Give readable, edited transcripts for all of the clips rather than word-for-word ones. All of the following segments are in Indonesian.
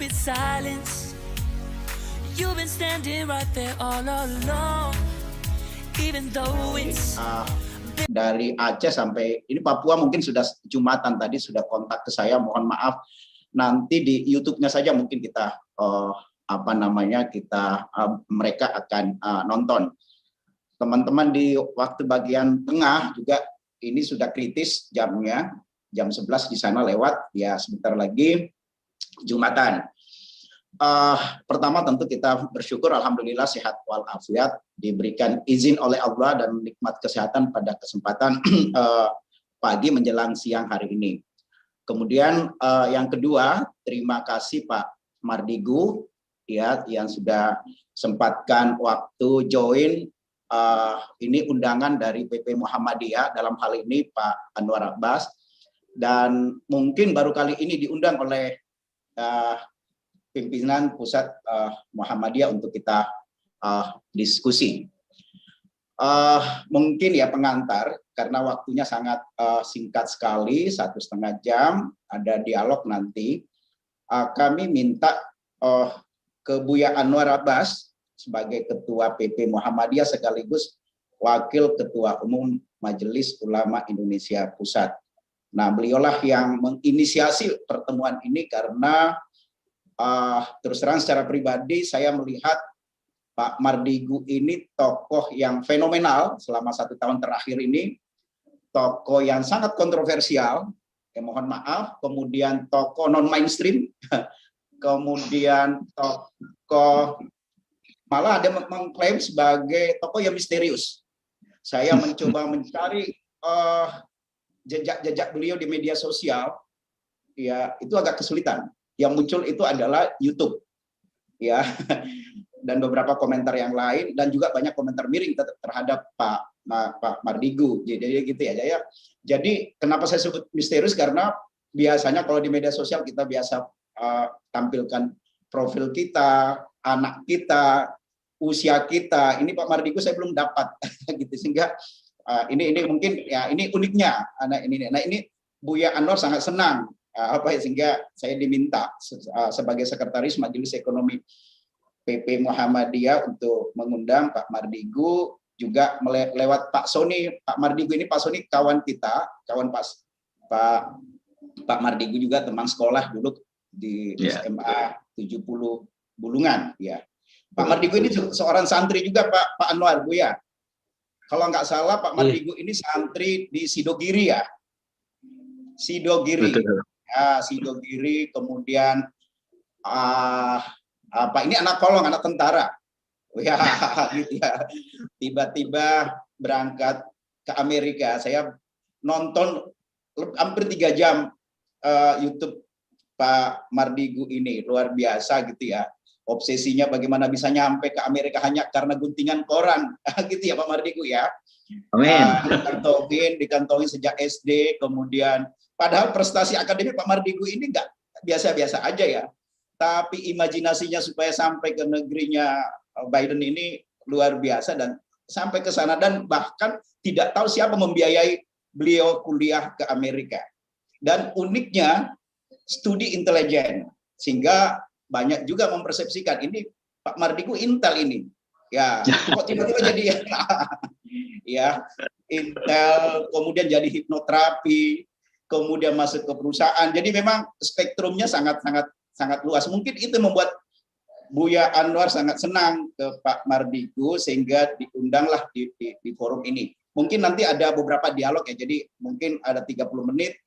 stupid silence. You've been standing right there all along, even though it's dari Aceh sampai ini Papua mungkin sudah Jumatan tadi sudah kontak ke saya, mohon maaf nanti di YouTube-nya saja mungkin kita mereka akan nonton. Teman-teman di waktu bagian tengah juga ini sudah kritis jamnya, jam 11 di sana lewat ya, sebentar lagi Jumatan. Pertama tentu kita bersyukur alhamdulillah sehat walafiat, diberikan izin oleh Allah dan nikmat kesehatan pada kesempatan pagi menjelang siang hari ini. Kemudian yang kedua, terima kasih Pak Mardigu ya yang sudah sempatkan waktu join ini undangan dari PP Muhammadiyah, dalam hal ini Pak Anwar Abbas, dan mungkin baru kali ini diundang oleh pimpinan pusat Muhammadiyah untuk kita diskusi. Mungkin ya pengantar, karena waktunya sangat singkat sekali, 1,5 jam, ada dialog nanti. Kami minta ke Buya Anwar Abbas sebagai Ketua PP Muhammadiyah sekaligus Wakil Ketua Umum Majelis Ulama Indonesia Pusat. Nah, beliaulah yang menginisiasi pertemuan ini karena terus terang secara pribadi saya melihat Pak Mardigu ini tokoh yang fenomenal selama 1 tahun terakhir ini, tokoh yang sangat kontroversial, mohon maaf, kemudian tokoh non mainstream, kemudian tokoh malah ada mengklaim sebagai tokoh yang misterius. Saya mencoba mencari jejak-jejak beliau di media sosial, ya itu agak kesulitan. Yang muncul itu adalah YouTube, ya, dan beberapa komentar yang lain, dan juga banyak komentar miring terhadap Pak Mardigu. Jadi gitu ya. Jadi kenapa saya sebut misterius, karena biasanya kalau di media sosial kita biasa tampilkan profil kita, anak kita, usia kita. Ini Pak Mardigu saya belum dapat, gitu, sehingga ini mungkin ya ini uniknya anak ini. Nah ini Buya Anwar sangat senang. Sehingga saya diminta sebagai Sekretaris Majelis Ekonomi PP Muhammadiyah untuk mengundang Pak Mardigu, juga lewat Pak Soni. Pak Mardigu ini, Pak Soni kawan kita, kawan Pak Mardigu juga teman sekolah dulu di SMA 70 Bulungan ya. Pak Mardigu ini seorang santri juga Pak Anwar, Bu ya. Kalau nggak salah Pak Mardigu ini santri di Sidogiri ya. Sidogiri. Ya, Sidogiri, kemudian ini anak kolong, anak tentara, ya, gitu ya. Tiba-tiba berangkat ke Amerika. Saya nonton hampir 3 jam YouTube Pak Mardigu ini, luar biasa gitu ya. Obsesinya bagaimana bisa nyampe ke Amerika hanya karena guntingan koran, gitu ya Pak Mardigu ya. Amin. Dikantongin sejak SD, kemudian padahal prestasi akademik Pak Mardigu ini enggak biasa-biasa aja ya. Tapi imajinasinya supaya sampai ke negerinya Biden ini luar biasa, dan sampai ke sana dan bahkan tidak tahu siapa membiayai beliau kuliah ke Amerika. Dan uniknya studi intelijen, sehingga banyak juga mempersepsikan ini Pak Mardigu Intel ini. Ya, kok tiba-tiba jadi ya Intel, kemudian jadi hipnoterapi, kemudian masuk ke perusahaan. Jadi memang spektrumnya sangat luas. Mungkin itu membuat Buya Anwar sangat senang ke Pak Mardigu sehingga diundanglah di forum ini. Mungkin nanti ada beberapa dialog ya. Jadi mungkin ada 30 menit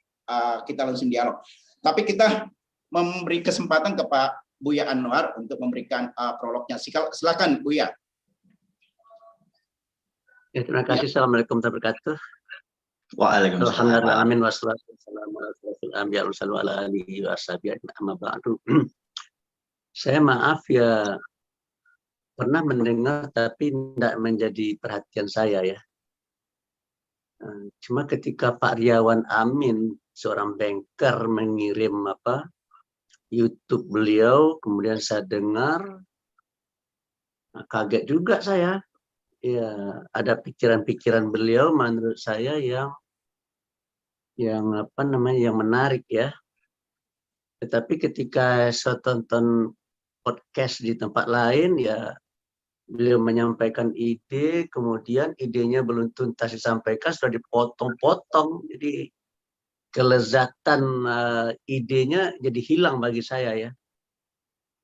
kita langsung dialog. Tapi kita memberi kesempatan ke Pak Buya Anwar untuk memberikan prolognya. Silakan Buya. Ya, terima kasih. Assalamualaikum warahmatullahi wabarakatuh. Waalaikumsalam. Amin wassalatu wassalamu ala alihi wa sahbihi amma ba'du. Saya maaf ya, pernah mendengar tapi tidak menjadi perhatian saya ya. Cuma ketika Pak Riawan Amin, seorang banker, mengirim YouTube beliau, kemudian saya dengar, kaget juga saya. Ya, ada pikiran-pikiran beliau menurut saya yang menarik ya. Tetapi ketika saya tonton podcast di tempat lain, ya beliau menyampaikan ide, kemudian idenya belum tuntas disampaikan, sudah dipotong-potong. Jadi kelezatan idenya jadi hilang bagi saya ya.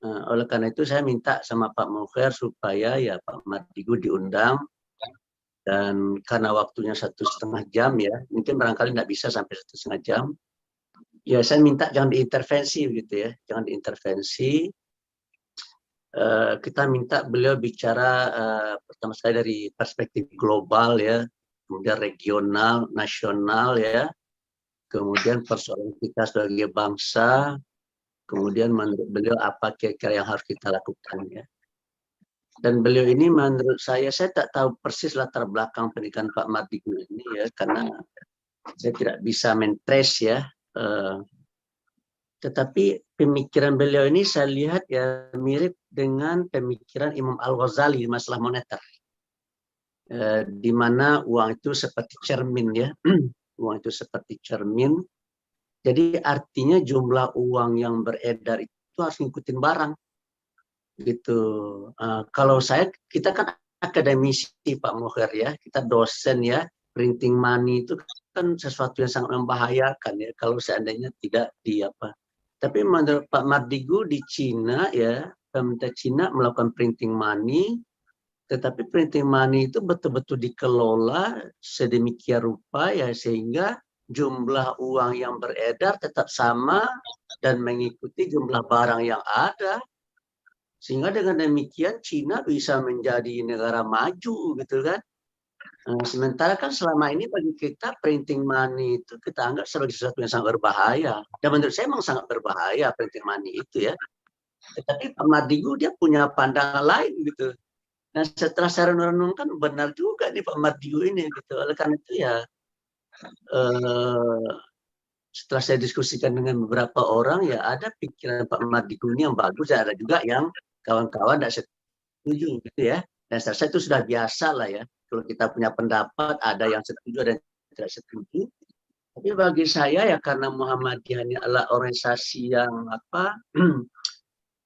Oleh karena itu saya minta sama Pak Mukher supaya ya Pak Mardigu diundang, dan karena waktunya 1,5 jam ya, mungkin barangkali tidak bisa sampai 1,5 jam. Ya saya minta jangan diintervensi gitu ya, jangan diintervensi. Kita minta beliau bicara pertama sekali dari perspektif global ya, kemudian regional, nasional ya, kemudian persoalan kita sebagai bangsa, kemudian menurut beliau apa kira-kira yang harus kita lakukan ya. Dan beliau ini menurut saya tak tahu persis latar belakang pendidikan Pak Mardigu ini ya, karena saya tidak bisa men-trace ya. Tetapi pemikiran beliau ini saya lihat ya mirip dengan pemikiran Imam Al-Ghazali masalah moneter. Di mana uang itu seperti cermin ya. Uang itu seperti cermin. Jadi artinya jumlah uang yang beredar itu harus ngikutin barang. Gitu. Kalau kita kan akademisi Pak Mukher ya, kita dosen ya, printing money itu kan sesuatu yang sangat membahayakan ya kalau seandainya tidak Tapi menurut Pak Mardigu di Cina ya, pemerintah Cina melakukan printing money, tetapi printing money itu betul-betul dikelola sedemikian rupa ya sehingga jumlah uang yang beredar tetap sama dan mengikuti jumlah barang yang ada. Sehingga dengan demikian Cina bisa menjadi negara maju gitu kan. Sementara kan selama ini bagi kita printing money itu kita anggap sebagai sesuatu yang sangat berbahaya. Dan menurut saya memang sangat berbahaya printing money itu ya. Tetapi Pak Mardigu dia punya pandangan lain gitu. Nah setelah saya renungkan benar juga nih Pak Mardigu ini gitu. Oleh karena itu ya setelah saya diskusikan dengan beberapa orang ya ada pikiran Pak Mardigu ini yang bagus, ada juga yang kawan-kawan tidak setuju gitu ya. Dan saya rasa itu sudah biasa lah ya. Kalau kita punya pendapat, ada yang setuju, ada yang tidak setuju. Tapi bagi saya ya karena Muhammadiyah ini adalah organisasi yang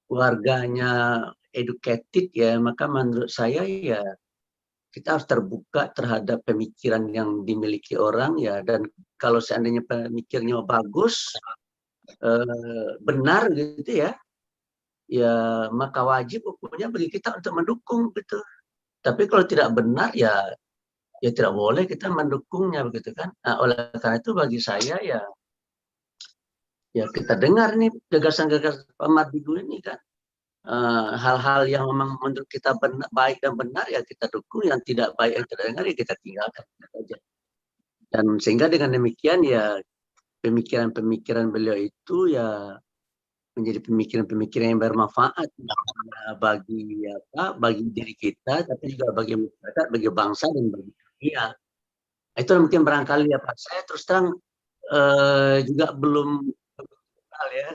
warganya educated ya, maka menurut saya ya kita harus terbuka terhadap pemikiran yang dimiliki orang ya. Dan kalau seandainya pemikirnya bagus, benar gitu ya maka wajib hukumnya bagi kita untuk mendukung gitu. Tapi kalau tidak benar ya tidak boleh kita mendukungnya begitu kan. Nah, oleh karena itu bagi saya ya kita dengar nih gagasan-gagasan Pak Mardigu ini kan. Hal-hal yang memang menurut kita baik dan benar ya kita dukung, yang tidak baik yang tidak dengar ya kita tinggalkan saja. Dan sehingga dengan demikian ya pemikiran-pemikiran beliau itu ya menjadi pemikiran-pemikiran yang bermanfaat bagi diri kita, tapi juga bagi masyarakat, bagi bangsa dan bagi dunia. Itu mungkin barangkali ya Pak. Saya terus terang juga belum kenal ya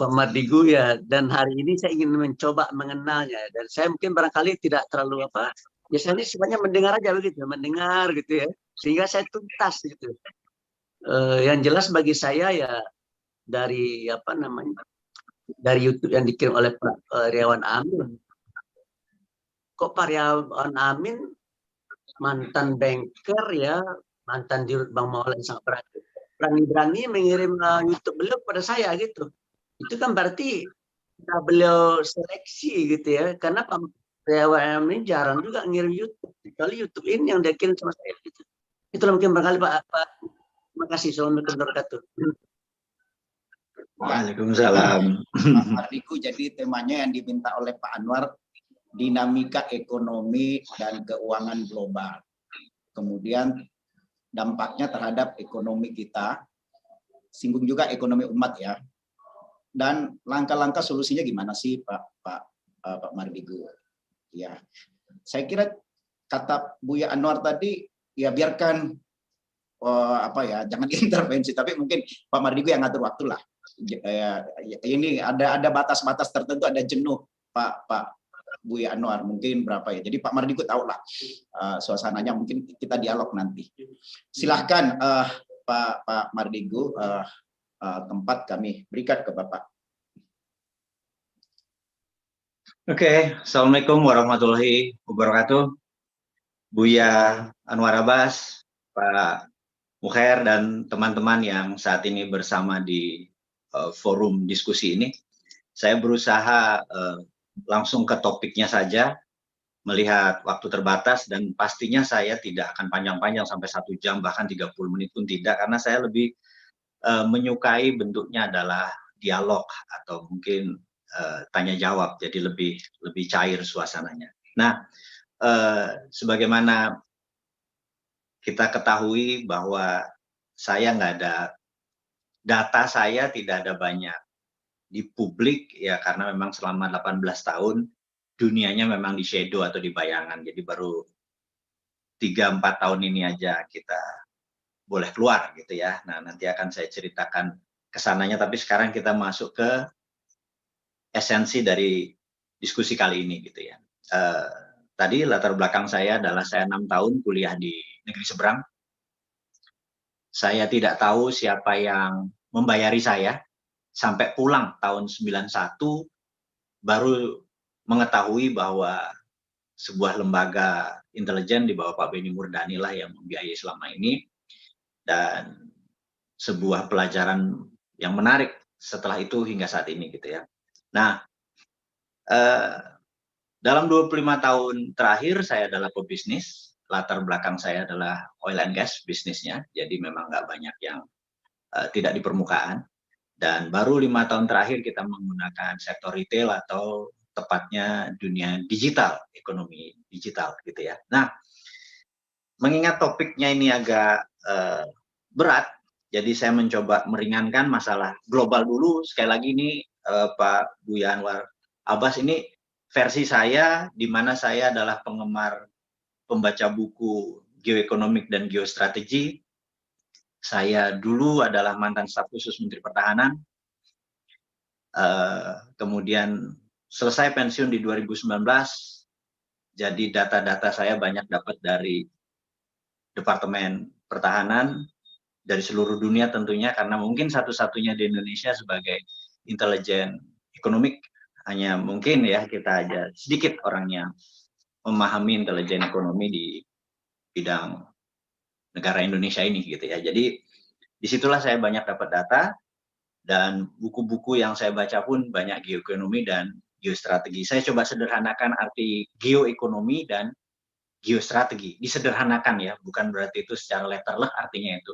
Pak Mardigu ya. Dan hari ini saya ingin mencoba mengenalnya. Dan saya mungkin barangkali tidak terlalu biasanya sifatnya mendengar aja begitu, mendengar gitu ya. Sehingga saya tuntas gitu. Yang jelas bagi saya ya dari dari YouTube yang dikirim oleh Pak Riawan Amin. Kok Pak Riawan Amin mantan banker ya, mantan dirut Bank Mawala yang sangat berani mengirim YouTube beliau kepada saya gitu. Itu kan berarti beliau seleksi gitu ya, karena Pak Riawan Amin jarang juga ngirim YouTube, kecuali YouTube ini yang dia kirim sama saya gitu. Itulah mungkin barangkali Pak. Terima kasih. Assalamualaikum warahmatullahi wabarakatuh. Waalaikumsalam. Pak Mardigu, jadi temanya yang diminta oleh Pak Anwar, dinamika ekonomi dan keuangan global. Kemudian dampaknya terhadap ekonomi kita, singgung juga ekonomi umat ya. Dan langkah-langkah solusinya gimana sih Pak Mardigu? Ya, saya kira kata Buya Anwar tadi ya biarkan jangan diintervensi, tapi mungkin Pak Mardigu yang ngatur waktu lah. Ini ada batas-batas tertentu, ada jenuh Pak Buya Anwar mungkin berapa ya. Jadi Pak Mardigu tahu lah suasananya, mungkin kita dialog nanti. Silahkan Pak Mardigu tempat kami berikan ke Bapak. Oke, Assalamualaikum warahmatullahi wabarakatuh. Buya Anwar Abbas, Pak Mukhair, dan teman-teman yang saat ini bersama di forum diskusi ini. Saya berusaha langsung ke topiknya saja, melihat waktu terbatas, dan pastinya saya tidak akan panjang-panjang sampai 1 jam, bahkan 30 menit pun tidak, karena saya lebih menyukai bentuknya adalah dialog atau mungkin tanya jawab, jadi lebih cair suasananya. Nah, sebagaimana kita ketahui bahwa saya nggak ada data, saya tidak ada banyak di publik ya, karena memang selama 18 tahun dunianya memang di shadow atau di bayangan, jadi baru 3-4 tahun ini aja kita boleh keluar gitu ya. Nah, nanti akan saya ceritakan kesananya, tapi sekarang kita masuk ke esensi dari diskusi kali ini gitu ya. Tadi latar belakang saya adalah saya 6 tahun kuliah di negeri seberang. Saya tidak tahu siapa yang membayari saya, sampai pulang tahun 91 baru mengetahui bahwa sebuah lembaga intelijen di bawah Pak Benny Murdani lah yang membiayai selama ini, dan sebuah pelajaran yang menarik setelah itu hingga saat ini gitu ya. Nah, dalam 25 tahun terakhir saya adalah pebisnis, latar belakang saya adalah oil and gas bisnisnya, jadi memang nggak banyak yang tidak di permukaan. Dan baru 5 tahun terakhir kita menggunakan sektor retail atau tepatnya dunia digital, ekonomi digital gitu ya. Nah, mengingat topiknya ini agak berat, jadi saya mencoba meringankan masalah global dulu. Sekali lagi ini Pak Buya Anwar Abbas, ini versi saya, di mana saya adalah penggemar pembaca buku geoekonomik dan geostrategi. Saya dulu adalah mantan staf khusus Menteri Pertahanan. Kemudian selesai pensiun di 2019, jadi data-data saya banyak dapat dari Departemen Pertahanan, dari seluruh dunia tentunya, karena mungkin satu-satunya di Indonesia sebagai intelijen ekonomik. Hanya mungkin ya kita aja sedikit orangnya memahami intelijen ekonomi di bidang negara Indonesia ini gitu ya. Jadi disitulah saya banyak dapat data, dan buku-buku yang saya baca pun banyak geoekonomi dan geostrategi. Saya coba sederhanakan arti geoekonomi dan geostrategi. Disederhanakan ya, bukan berarti itu secara letterlek artinya itu.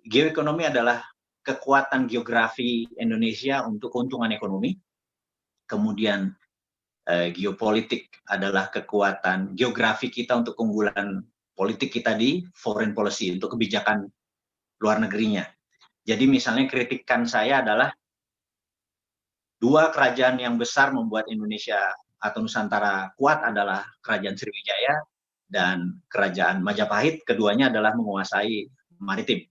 Geoekonomi adalah kekuatan geografi Indonesia untuk keuntungan ekonomi. Kemudian geopolitik adalah kekuatan geografi kita untuk keunggulan politik kita di foreign policy, untuk kebijakan luar negerinya. Jadi misalnya kritikan saya adalah 2 kerajaan yang besar membuat Indonesia atau Nusantara kuat adalah Kerajaan Sriwijaya dan Kerajaan Majapahit. Keduanya adalah menguasai maritim,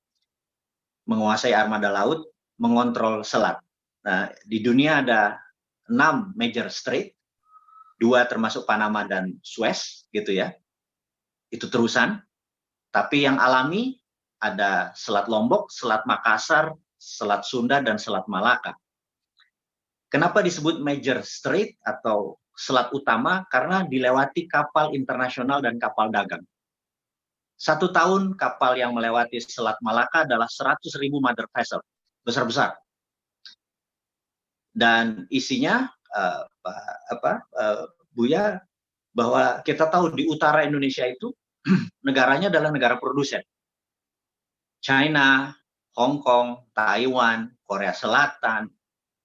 menguasai armada laut, mengontrol selat. Nah, di dunia ada 6 major strait, 2 termasuk Panama dan Suez gitu ya. Itu terusan. Tapi yang alami ada Selat Lombok, Selat Makassar, Selat Sunda, dan Selat Malaka. Kenapa disebut major strait atau selat utama? Karena dilewati kapal internasional dan kapal dagang. 1 tahun kapal yang melewati Selat Malaka adalah 100.000 mother vessel, besar-besar. Dan isinya Buya, bahwa kita tahu di utara Indonesia itu negaranya adalah negara produsen. China, Hong Kong, Taiwan, Korea Selatan,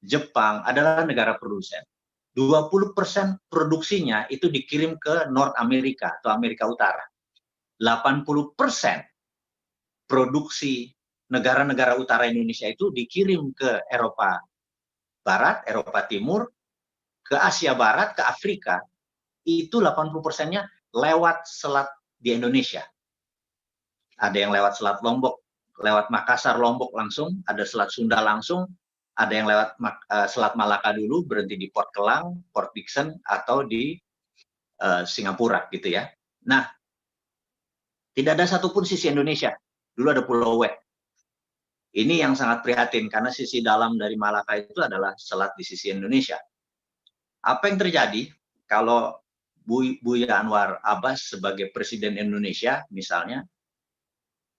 Jepang adalah negara produsen. 20% produksinya itu dikirim ke North America atau Amerika Utara. 80% produksi negara-negara utara Indonesia itu dikirim ke Eropa Barat, Eropa Timur, ke Asia Barat, ke Afrika. Itu 80%-nya lewat selat di Indonesia. Ada yang lewat Selat Lombok, lewat Makassar, Lombok langsung, ada Selat Sunda langsung, ada yang lewat Selat Malaka dulu, berhenti di Port Kelang, Port Dickson, atau di Singapura gitu ya. Nah, tidak ada satupun sisi Indonesia. Dulu ada Pulau W. Ini yang sangat prihatin karena sisi dalam dari Malaka itu adalah selat di sisi Indonesia. Apa yang terjadi kalau Buya Anwar Abbas sebagai Presiden Indonesia misalnya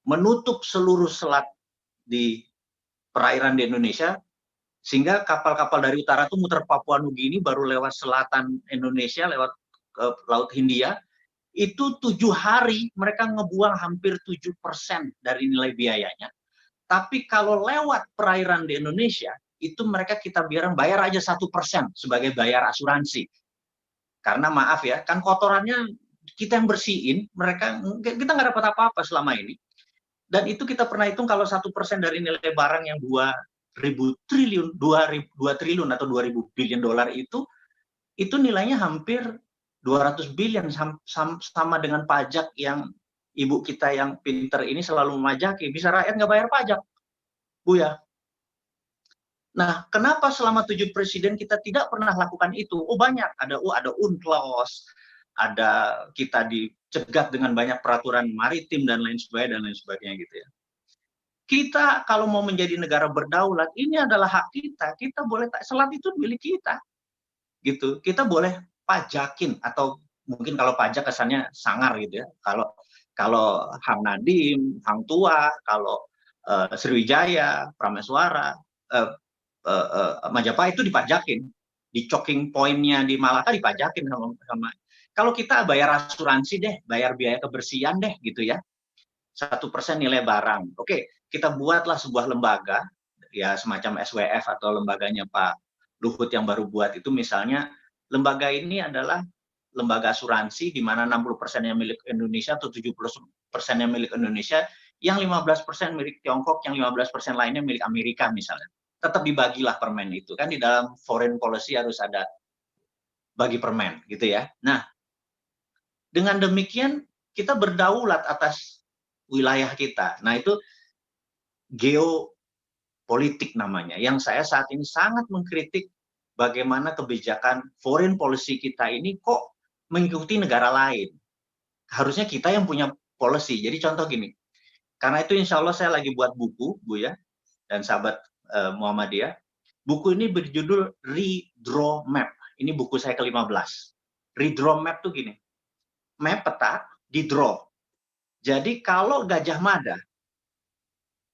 menutup seluruh selat di perairan di Indonesia, sehingga kapal-kapal dari utara itu muter Papua Nugini baru lewat selatan Indonesia, lewat Laut Hindia, itu 7 hari mereka ngebuang hampir 7% dari nilai biayanya. Tapi kalau lewat perairan di Indonesia, itu mereka kita biarkan bayar aja 1% sebagai bayar asuransi. Karena maaf ya, kan kotorannya kita yang bersihin, kita nggak dapat apa-apa selama ini. Dan itu kita pernah hitung kalau 1% dari nilai barang yang 2 triliun atau 2.000 billion dolar itu nilainya hampir 200 billion, sama dengan pajak yang ibu kita yang pinter ini selalu memajaki, bisa rakyat nggak bayar pajak, Bu ya. Nah, kenapa selama 7 presiden kita tidak pernah lakukan itu? Oh banyak, ada UNCLOS, ada kita dicegat dengan banyak peraturan maritim dan lain sebagainya gitu ya. Kita kalau mau menjadi negara berdaulat, ini adalah hak kita. Kita boleh, selat itu milik kita, gitu. Kita boleh pajakin, atau mungkin kalau pajak kesannya sangar gitu ya. Kalau Hang Nadim, Hang Tua, kalau Sriwijaya, Prameswara, Majapahit itu dipajakin, di choking point-nya di Malaka dipajakin sama. Kalau kita bayar asuransi deh, bayar biaya kebersihan deh gitu ya, 1% nilai barang. Oke, kita buatlah sebuah lembaga, ya semacam SWF atau lembaganya Pak Luhut yang baru buat itu misalnya, lembaga ini adalah lembaga asuransi di mana 60%-nya milik Indonesia atau 70%-nya milik Indonesia, yang 15% milik Tiongkok, yang 15% lainnya milik Amerika misalnya. Tetap dibagilah permen itu. Kan di dalam foreign policy harus ada bagi permen gitu ya. Nah, dengan demikian kita berdaulat atas wilayah kita. Nah, itu geopolitik namanya, yang saya saat ini sangat mengkritik bagaimana kebijakan foreign policy kita ini kok mengikuti negara lain. Harusnya kita yang punya policy. Jadi contoh gini, karena itu insya Allah saya lagi buat buku, Bu ya, dan sahabat Muhammadiyah. Buku ini berjudul Redraw Map. Ini buku saya ke-15. Redraw Map tuh gini, map peta di draw. Jadi kalau Gajah Mada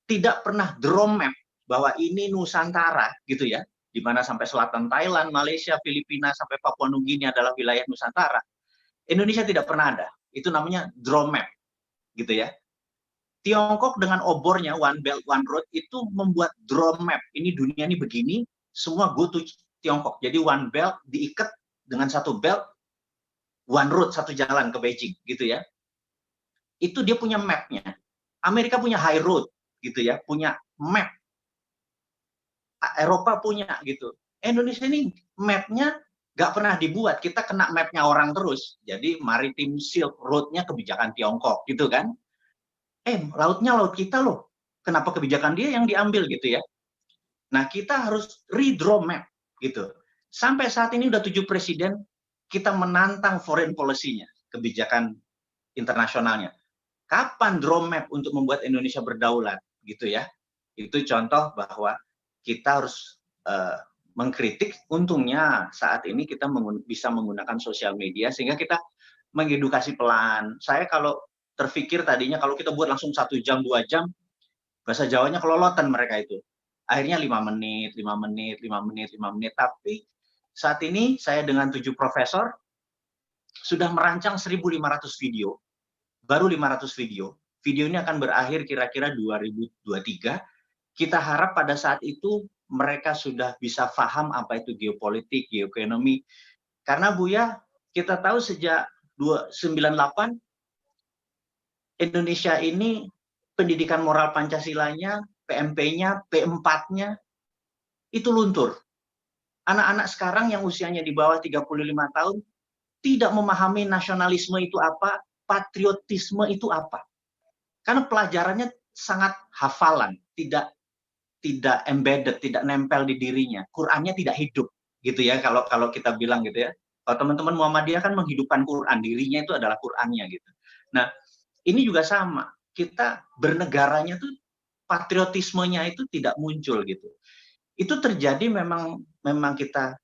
tidak pernah draw map bahwa ini Nusantara gitu ya, di mana sampai selatan Thailand, Malaysia, Filipina, sampai Papua Nugini adalah wilayah Nusantara. Indonesia tidak pernah ada. Itu namanya draw map, gitu ya. Tiongkok dengan obornya One Belt One Road itu membuat draw map. Ini dunia ini begini, semua go to Tiongkok. Jadi One Belt diikat dengan satu belt, One Road, satu jalan ke Beijing, gitu ya. Itu dia punya mapnya. Amerika punya High Road, gitu ya, punya map. Eropa punya gitu. Indonesia ini mapnya nggak pernah dibuat. Kita kena mapnya orang terus. Jadi Maritim Silk Road-nya kebijakan Tiongkok gitu kan. Lautnya laut kita loh. Kenapa kebijakan dia yang diambil gitu ya. Nah kita harus redraw map gitu. Sampai saat ini udah 7 presiden kita menantang foreign policy-nya, kebijakan internasionalnya. Kapan draw map untuk membuat Indonesia berdaulat gitu ya. Itu contoh bahwa kita harus mengkritik. Untungnya saat ini kita bisa menggunakan sosial media sehingga kita mengedukasi pelan. Saya kalau terpikir tadinya kalau kita buat langsung 1 jam 2 jam, bahasa Jawanya kelolotan mereka itu. Akhirnya 5 menit, 5 menit, 5 menit, 5 menit. Tapi saat ini saya dengan 7 profesor sudah merancang 1.500 video. Baru 500 video. Video ini akan berakhir kira-kira 2023. Kita harap pada saat itu mereka sudah bisa paham apa itu geopolitik, geoekonomi. Karena Buya, kita tahu sejak 98 Indonesia ini pendidikan moral Pancasilanya, PMP-nya, P4-nya itu luntur. Anak-anak sekarang yang usianya di bawah 35 tahun tidak memahami nasionalisme itu apa, patriotisme itu apa. Karena pelajarannya sangat hafalan, tidak embedded, tidak nempel di dirinya. Qurannya tidak hidup, gitu ya. Kalau kita bilang gitu ya. Kalau teman-teman Muhammadiyah kan menghidupkan Quran, dirinya itu adalah Qurannya gitu. Nah, ini juga sama. Kita bernegaranya tuh patriotismenya itu tidak muncul gitu. Itu terjadi memang kita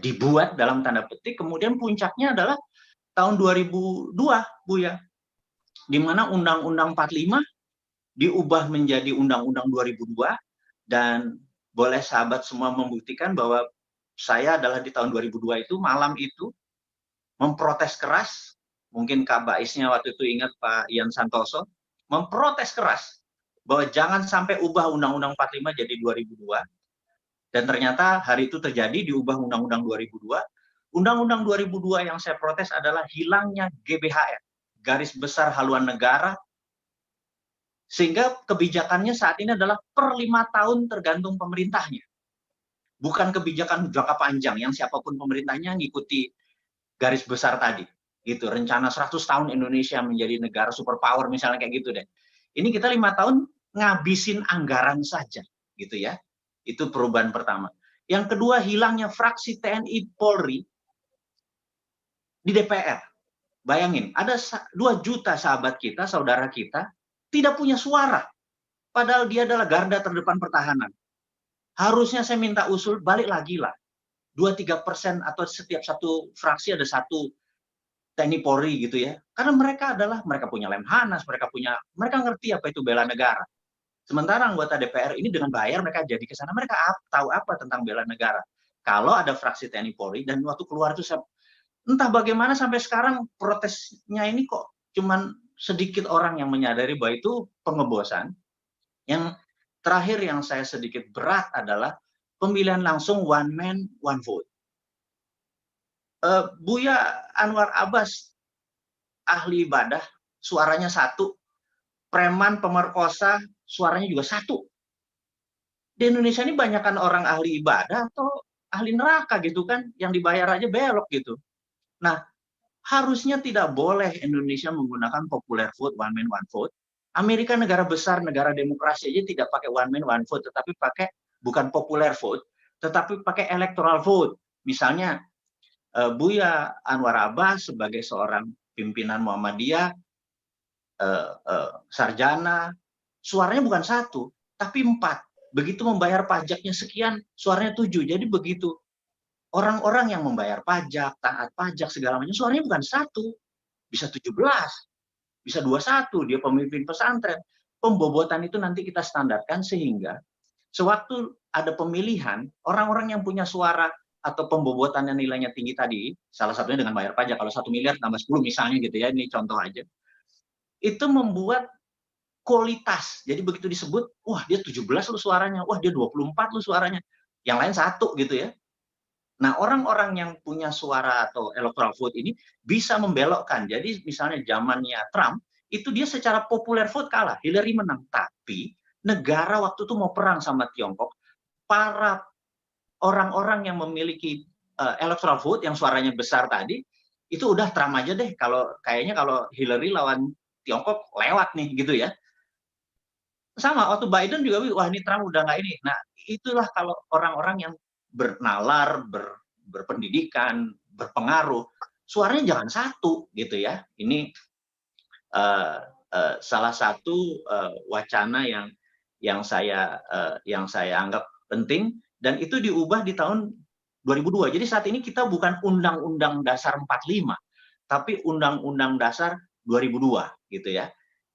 dibuat dalam tanda petik, kemudian puncaknya adalah tahun 2002, Buya, di mana Undang-Undang 45 diubah menjadi Undang-Undang 2002, dan boleh sahabat semua membuktikan bahwa saya adalah di tahun 2002 itu, malam itu, memprotes keras. Mungkin Kak Baisnya waktu itu ingat, Pak Ian Santoso, memprotes keras bahwa jangan sampai ubah Undang-Undang 45 jadi 2002. Dan ternyata hari itu terjadi, diubah Undang-Undang 2002. Undang-Undang 2002 yang saya protes adalah hilangnya GBHN, Garis Besar Haluan Negara, sehingga kebijakannya saat ini adalah per 5 tahun tergantung pemerintahnya. Bukan kebijakan jangka panjang yang siapapun pemerintahnya ngikuti garis besar tadi. Gitu, rencana 100 tahun Indonesia menjadi negara superpower misalnya kayak gitu deh. Ini kita 5 tahun ngabisin anggaran saja, gitu ya. Itu perubahan pertama. Yang kedua, hilangnya fraksi TNI Polri di DPR. Bayangin, ada 2 juta sahabat kita, saudara kita, tidak punya suara. Padahal dia adalah garda terdepan pertahanan. Harusnya saya minta usul, balik lagi lah. 2-3% atau setiap satu fraksi ada 1 TNI Polri gitu ya. Karena mereka punya Lemhanas, mereka ngerti apa itu bela negara. Sementara anggota DPR ini dengan bayar mereka jadi ke sana, mereka tahu apa tentang bela negara. Kalau ada fraksi TNI Polri, dan waktu keluar itu saya, entah bagaimana sampai sekarang protesnya ini kok cuman sedikit orang yang menyadari bahwa itu pengebosan. Yang terakhir yang saya sedikit berat adalah pemilihan langsung one man, one vote. Buya Anwar Abbas, ahli ibadah, suaranya 1. Preman pemerkosa, suaranya juga 1. Di Indonesia ini banyakkan orang ahli ibadah atau ahli neraka gitu kan, yang dibayar aja belok gitu. Nah, harusnya tidak boleh Indonesia menggunakan popular vote, one man, one vote. Amerika negara besar, negara demokrasi aja tidak pakai one man, one vote, tetapi pakai bukan popular vote, tetapi pakai electoral vote. Misalnya, Buya Anwar Abbas sebagai seorang pimpinan Muhammadiyah, sarjana, suaranya bukan 1, tapi 4. Begitu membayar pajaknya sekian, suaranya 7. Jadi begitu orang-orang yang membayar pajak, taat pajak, segala macam, suaranya bukan 1, bisa 17, bisa 21, dia pemimpin pesantren. Pembobotan itu nanti kita standarkan sehingga sewaktu ada pemilihan, orang-orang yang punya suara atau pembobotan yang nilainya tinggi tadi, salah satunya dengan bayar pajak, kalau 1 miliar tambah 10 misalnya gitu ya, ini contoh aja, itu membuat kualitas. Jadi begitu disebut, wah dia 17 lu suaranya, wah dia 24 lu suaranya, yang lain 1 gitu ya. Nah, orang-orang yang punya suara atau electoral vote ini bisa membelokkan. Jadi misalnya zamannya Trump, itu dia secara popular vote kalah, Hillary menang. Tapi negara waktu itu mau perang sama Tiongkok, para orang-orang yang memiliki electoral vote yang suaranya besar tadi, itu udah Trump aja deh, kayaknya kalau Hillary lawan Tiongkok lewat nih gitu ya. Sama waktu Biden juga, wah ini Trump udah nggak ini. Nah, itulah kalau orang-orang yang bernalar, berpendidikan, berpengaruh, suaranya jangan 1 gitu ya. Ini salah satu wacana yang saya anggap penting, dan itu diubah di tahun 2002. Jadi saat ini kita bukan Undang-Undang Dasar 45, tapi Undang-Undang Dasar 2002 gitu ya.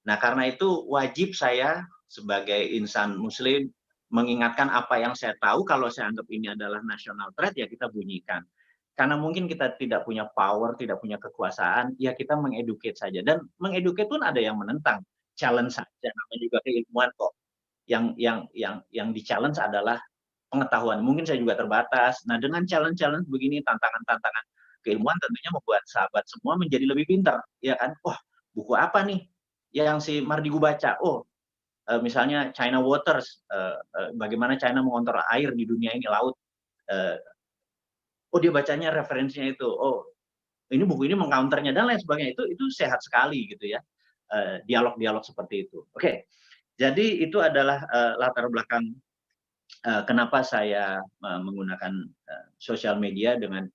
Nah, karena itu wajib saya sebagai insan muslim mengingatkan apa yang saya tahu. Kalau saya anggap ini adalah national threat, ya kita bunyikan. Karena mungkin kita tidak punya power, tidak punya kekuasaan, ya kita mengeduket saja. Dan mengeduket pun ada yang menentang, challenge saja, namanya juga keilmuan kok. Yang di-challenge adalah pengetahuan. Mungkin saya juga terbatas. Nah, dengan challenge-challenge begini, tantangan-tantangan keilmuan tentunya membuat sahabat semua menjadi lebih pintar, ya kan? Wah, buku apa nih yang si Mardigu baca? Oh, misalnya China Waters, bagaimana China mengontrol air di dunia ini, laut. Oh, dia bacanya referensinya itu. Oh, ini buku ini mengcounternya dan lain sebagainya. Itu sehat sekali gitu ya. Dialog-dialog seperti itu. Oke. Jadi itu adalah latar belakang kenapa saya menggunakan sosial media dengan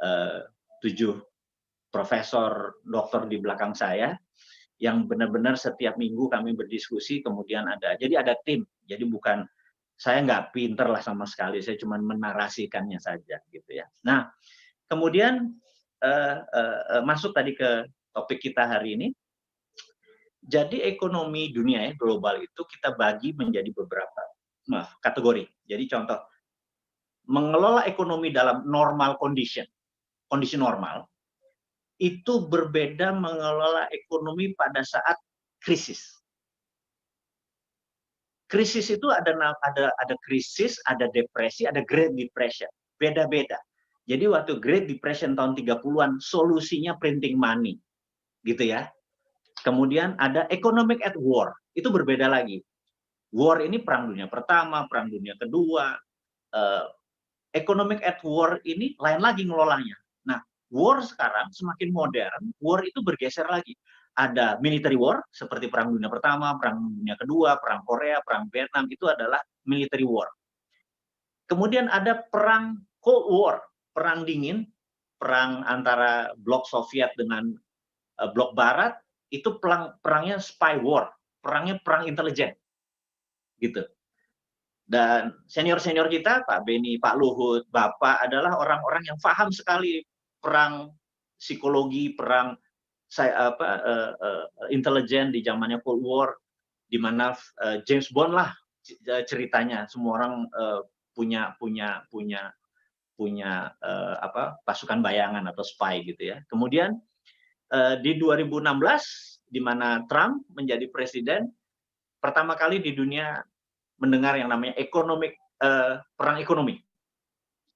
7 profesor doktor di belakang saya. yang benar-benar setiap minggu kami berdiskusi, kemudian jadi ada tim, jadi bukan, saya nggak pinter lah sama sekali, saya cuma menarasikannya saja gitu ya. Nah, kemudian masuk tadi ke topik kita hari ini. Jadi ekonomi dunia ya, global itu kita bagi menjadi beberapa kategori. Jadi contoh, mengelola ekonomi dalam normal condition, kondisi normal, itu berbeda mengelola ekonomi pada saat krisis. Krisis itu ada krisis, ada depresi, ada Great Depression. Beda-beda. Jadi waktu Great Depression tahun 30-an, solusinya printing money. Gitu ya. Kemudian ada economic at war, itu berbeda lagi. War ini perang dunia pertama, perang dunia kedua. Economic at war ini lain lagi ngelolanya. Nah, war sekarang semakin modern, war itu bergeser lagi. Ada military war, seperti perang dunia pertama, perang dunia kedua, perang Korea, perang Vietnam, itu adalah military war. Kemudian ada perang Cold War, perang dingin, perang antara blok Soviet dengan blok Barat, itu perangnya spy war, perangnya perang intelijen, gitu. Dan senior-senior kita, Pak Beni, Pak Luhut, Bapak adalah orang-orang yang paham sekali perang psikologi, perang intelijen di zamannya Cold War, di mana James Bond lah ceritanya, semua orang punya pasukan bayangan atau spy gitu ya. Kemudian di 2016 di mana Trump menjadi presiden, pertama kali di dunia mendengar yang namanya perang ekonomi.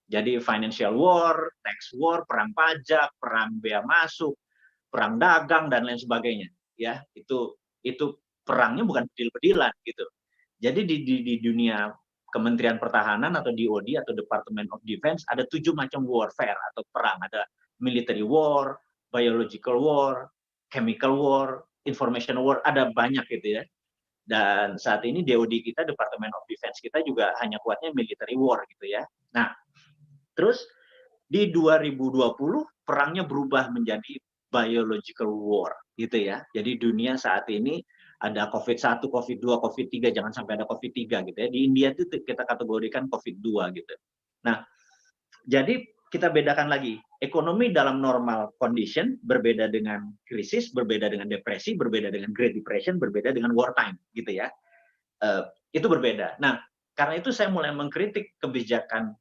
Jadi financial war, tax war, perang pajak, perang bea masuk, perang dagang dan lain sebagainya. Ya, itu perangnya bukan deal-dealan gitu. Jadi di dunia Kementerian Pertahanan atau DoD atau Department of Defense ada 7 macam warfare atau perang. Ada military war, biological war, chemical war, information war, ada banyak gitu ya. Dan saat ini DoD kita, Department of Defense kita juga hanya kuatnya military war gitu ya. Nah, terus di 2020 perangnya berubah menjadi biological war gitu ya. Jadi dunia saat ini ada COVID-1, COVID-2, COVID-3, jangan sampai ada COVID-3 gitu ya. Di India itu kita kategorikan COVID-2 gitu. Nah, jadi kita bedakan lagi. Ekonomi dalam normal condition berbeda dengan krisis, berbeda dengan depresi, berbeda dengan Great Depression, berbeda dengan wartime gitu ya. Itu berbeda. Nah, karena itu saya mulai mengkritik kebijakan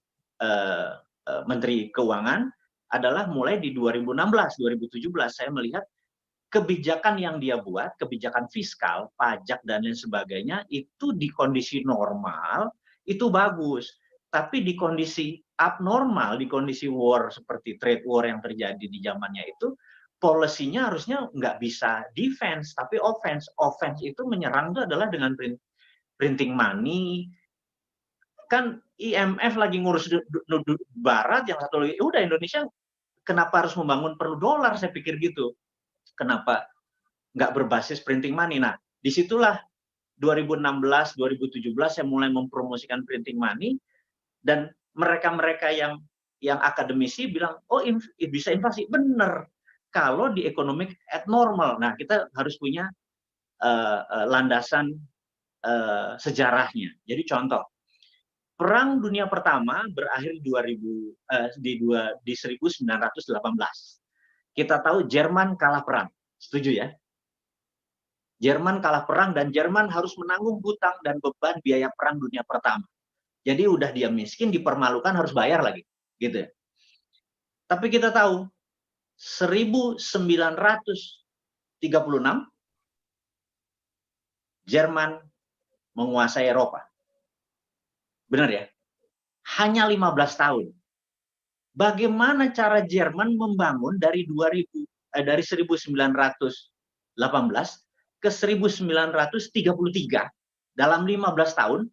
Menteri Keuangan adalah mulai di 2016, 2017 saya melihat kebijakan yang dia buat, kebijakan fiskal, pajak dan lain sebagainya itu di kondisi normal itu bagus. Tapi di kondisi abnormal, di kondisi war seperti trade war yang terjadi di zamannya itu, policy-nya harusnya nggak bisa defense, tapi offense. Offense itu menyerang itu adalah dengan printing money. Kan IMF lagi ngurus Barat, yang satu lagi, udah Indonesia kenapa harus membangun perlu dolar, saya pikir gitu. Kenapa nggak berbasis printing money? Nah, disitulah 2016, 2017 saya mulai mempromosikan printing money, dan mereka-mereka yang akademisi bilang, oh bisa inflasi. Bener, kalau di economic at normal. Nah, kita harus punya landasan sejarahnya. Jadi contoh, Perang Dunia Pertama berakhir di 1918. Kita tahu Jerman kalah perang, setuju ya? Jerman kalah perang dan Jerman harus menanggung hutang dan beban biaya Perang Dunia Pertama. Jadi udah dia miskin, dipermalukan, harus bayar lagi, gitu. Tapi kita tahu 1936 Jerman menguasai Eropa. Benar ya? Hanya 15 tahun. Bagaimana cara Jerman membangun dari 1918 ke 1933 dalam 15 tahun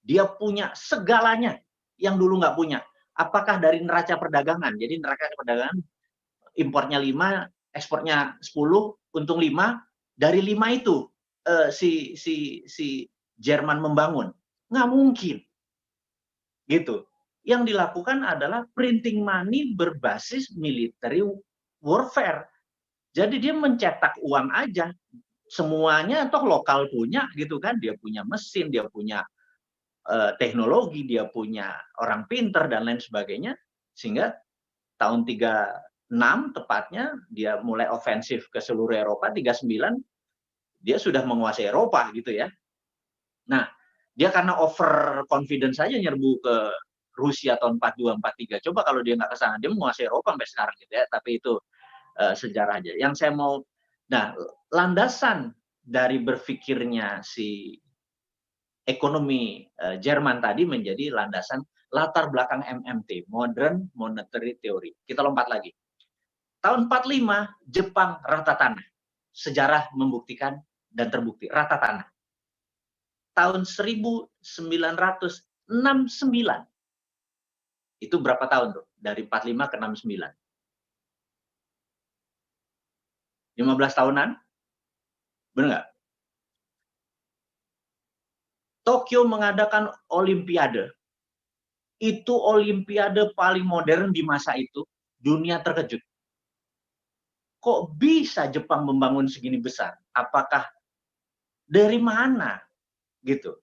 dia punya segalanya yang dulu nggak punya. Apakah dari neraca perdagangan? Jadi neraca perdagangan impornya 5, ekspornya 10, untung 5. Dari 5 itu si Jerman membangun. Nggak mungkin. Gitu. Yang dilakukan adalah printing money berbasis military warfare. Jadi dia mencetak uang aja. semuanya toh lokal punya gitu kan, dia punya mesin, dia punya teknologi, dia punya orang pinter dan lain sebagainya, sehingga tahun 36 tepatnya dia mulai ofensif ke seluruh Eropa, 39 dia sudah menguasai Eropa gitu ya. Nah, dia karena over confidence saja nyerbu ke Rusia tahun 42 43. Coba kalau dia nggak ke sana, dia menguasai Eropa sampai sekarang gitu ya. Tapi itu sejarah aja. Yang saya mau, nah, landasan dari berpikirnya si ekonomi Jerman tadi menjadi landasan latar belakang MMT, Modern Monetary Theory. Kita lompat lagi. Tahun 45 Jepang rata tanah. Sejarah membuktikan dan terbukti rata tanah. Tahun 1969 itu berapa tahun tuh? Dari 45 ke 69. 15 tahunan? Benar nggak? Tokyo mengadakan Olimpiade. Itu Olimpiade paling modern di masa itu. Dunia terkejut. Kok bisa Jepang membangun segini besar? Apakah dari mana? Gitu.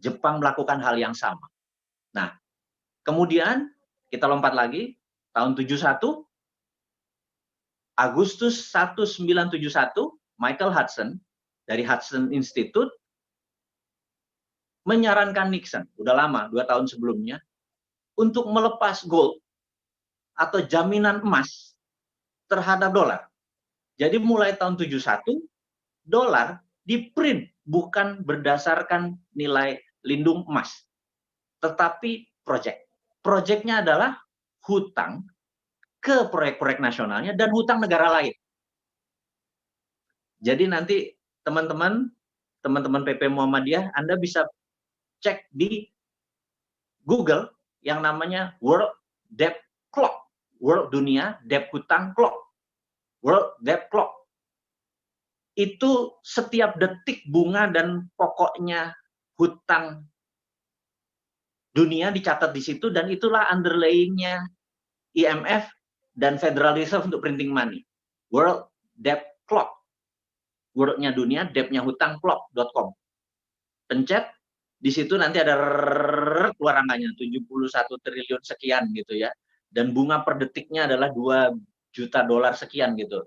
Jepang melakukan hal yang sama. Nah, kemudian kita lompat lagi, tahun 71, Agustus 1971, Michael Hudson dari Hudson Institute menyarankan Nixon, udah lama, 2 tahun sebelumnya, untuk melepas gold atau jaminan emas terhadap dolar. Jadi mulai tahun 71, dolar di-print bukan berdasarkan nilai lindung emas, tetapi proyek. Proyeknya adalah hutang ke proyek-proyek nasionalnya dan hutang negara lain. Jadi nanti teman-teman PP Muhammadiyah, Anda bisa cek di Google yang namanya World Debt Clock, World Dunia Debt Hutang Clock, World Debt Clock. Itu setiap detik bunga dan pokoknya hutang dunia dicatat di situ, dan itulah underlying-nya IMF dan Federal Reserve untuk printing money. World Debt Clock. World-nya dunia, debt-nya hutang, clock.com. Pencet, di situ nanti ada keluar angkanya, 71 triliun sekian gitu ya. Dan bunga per detiknya adalah 2 juta dolar sekian gitu.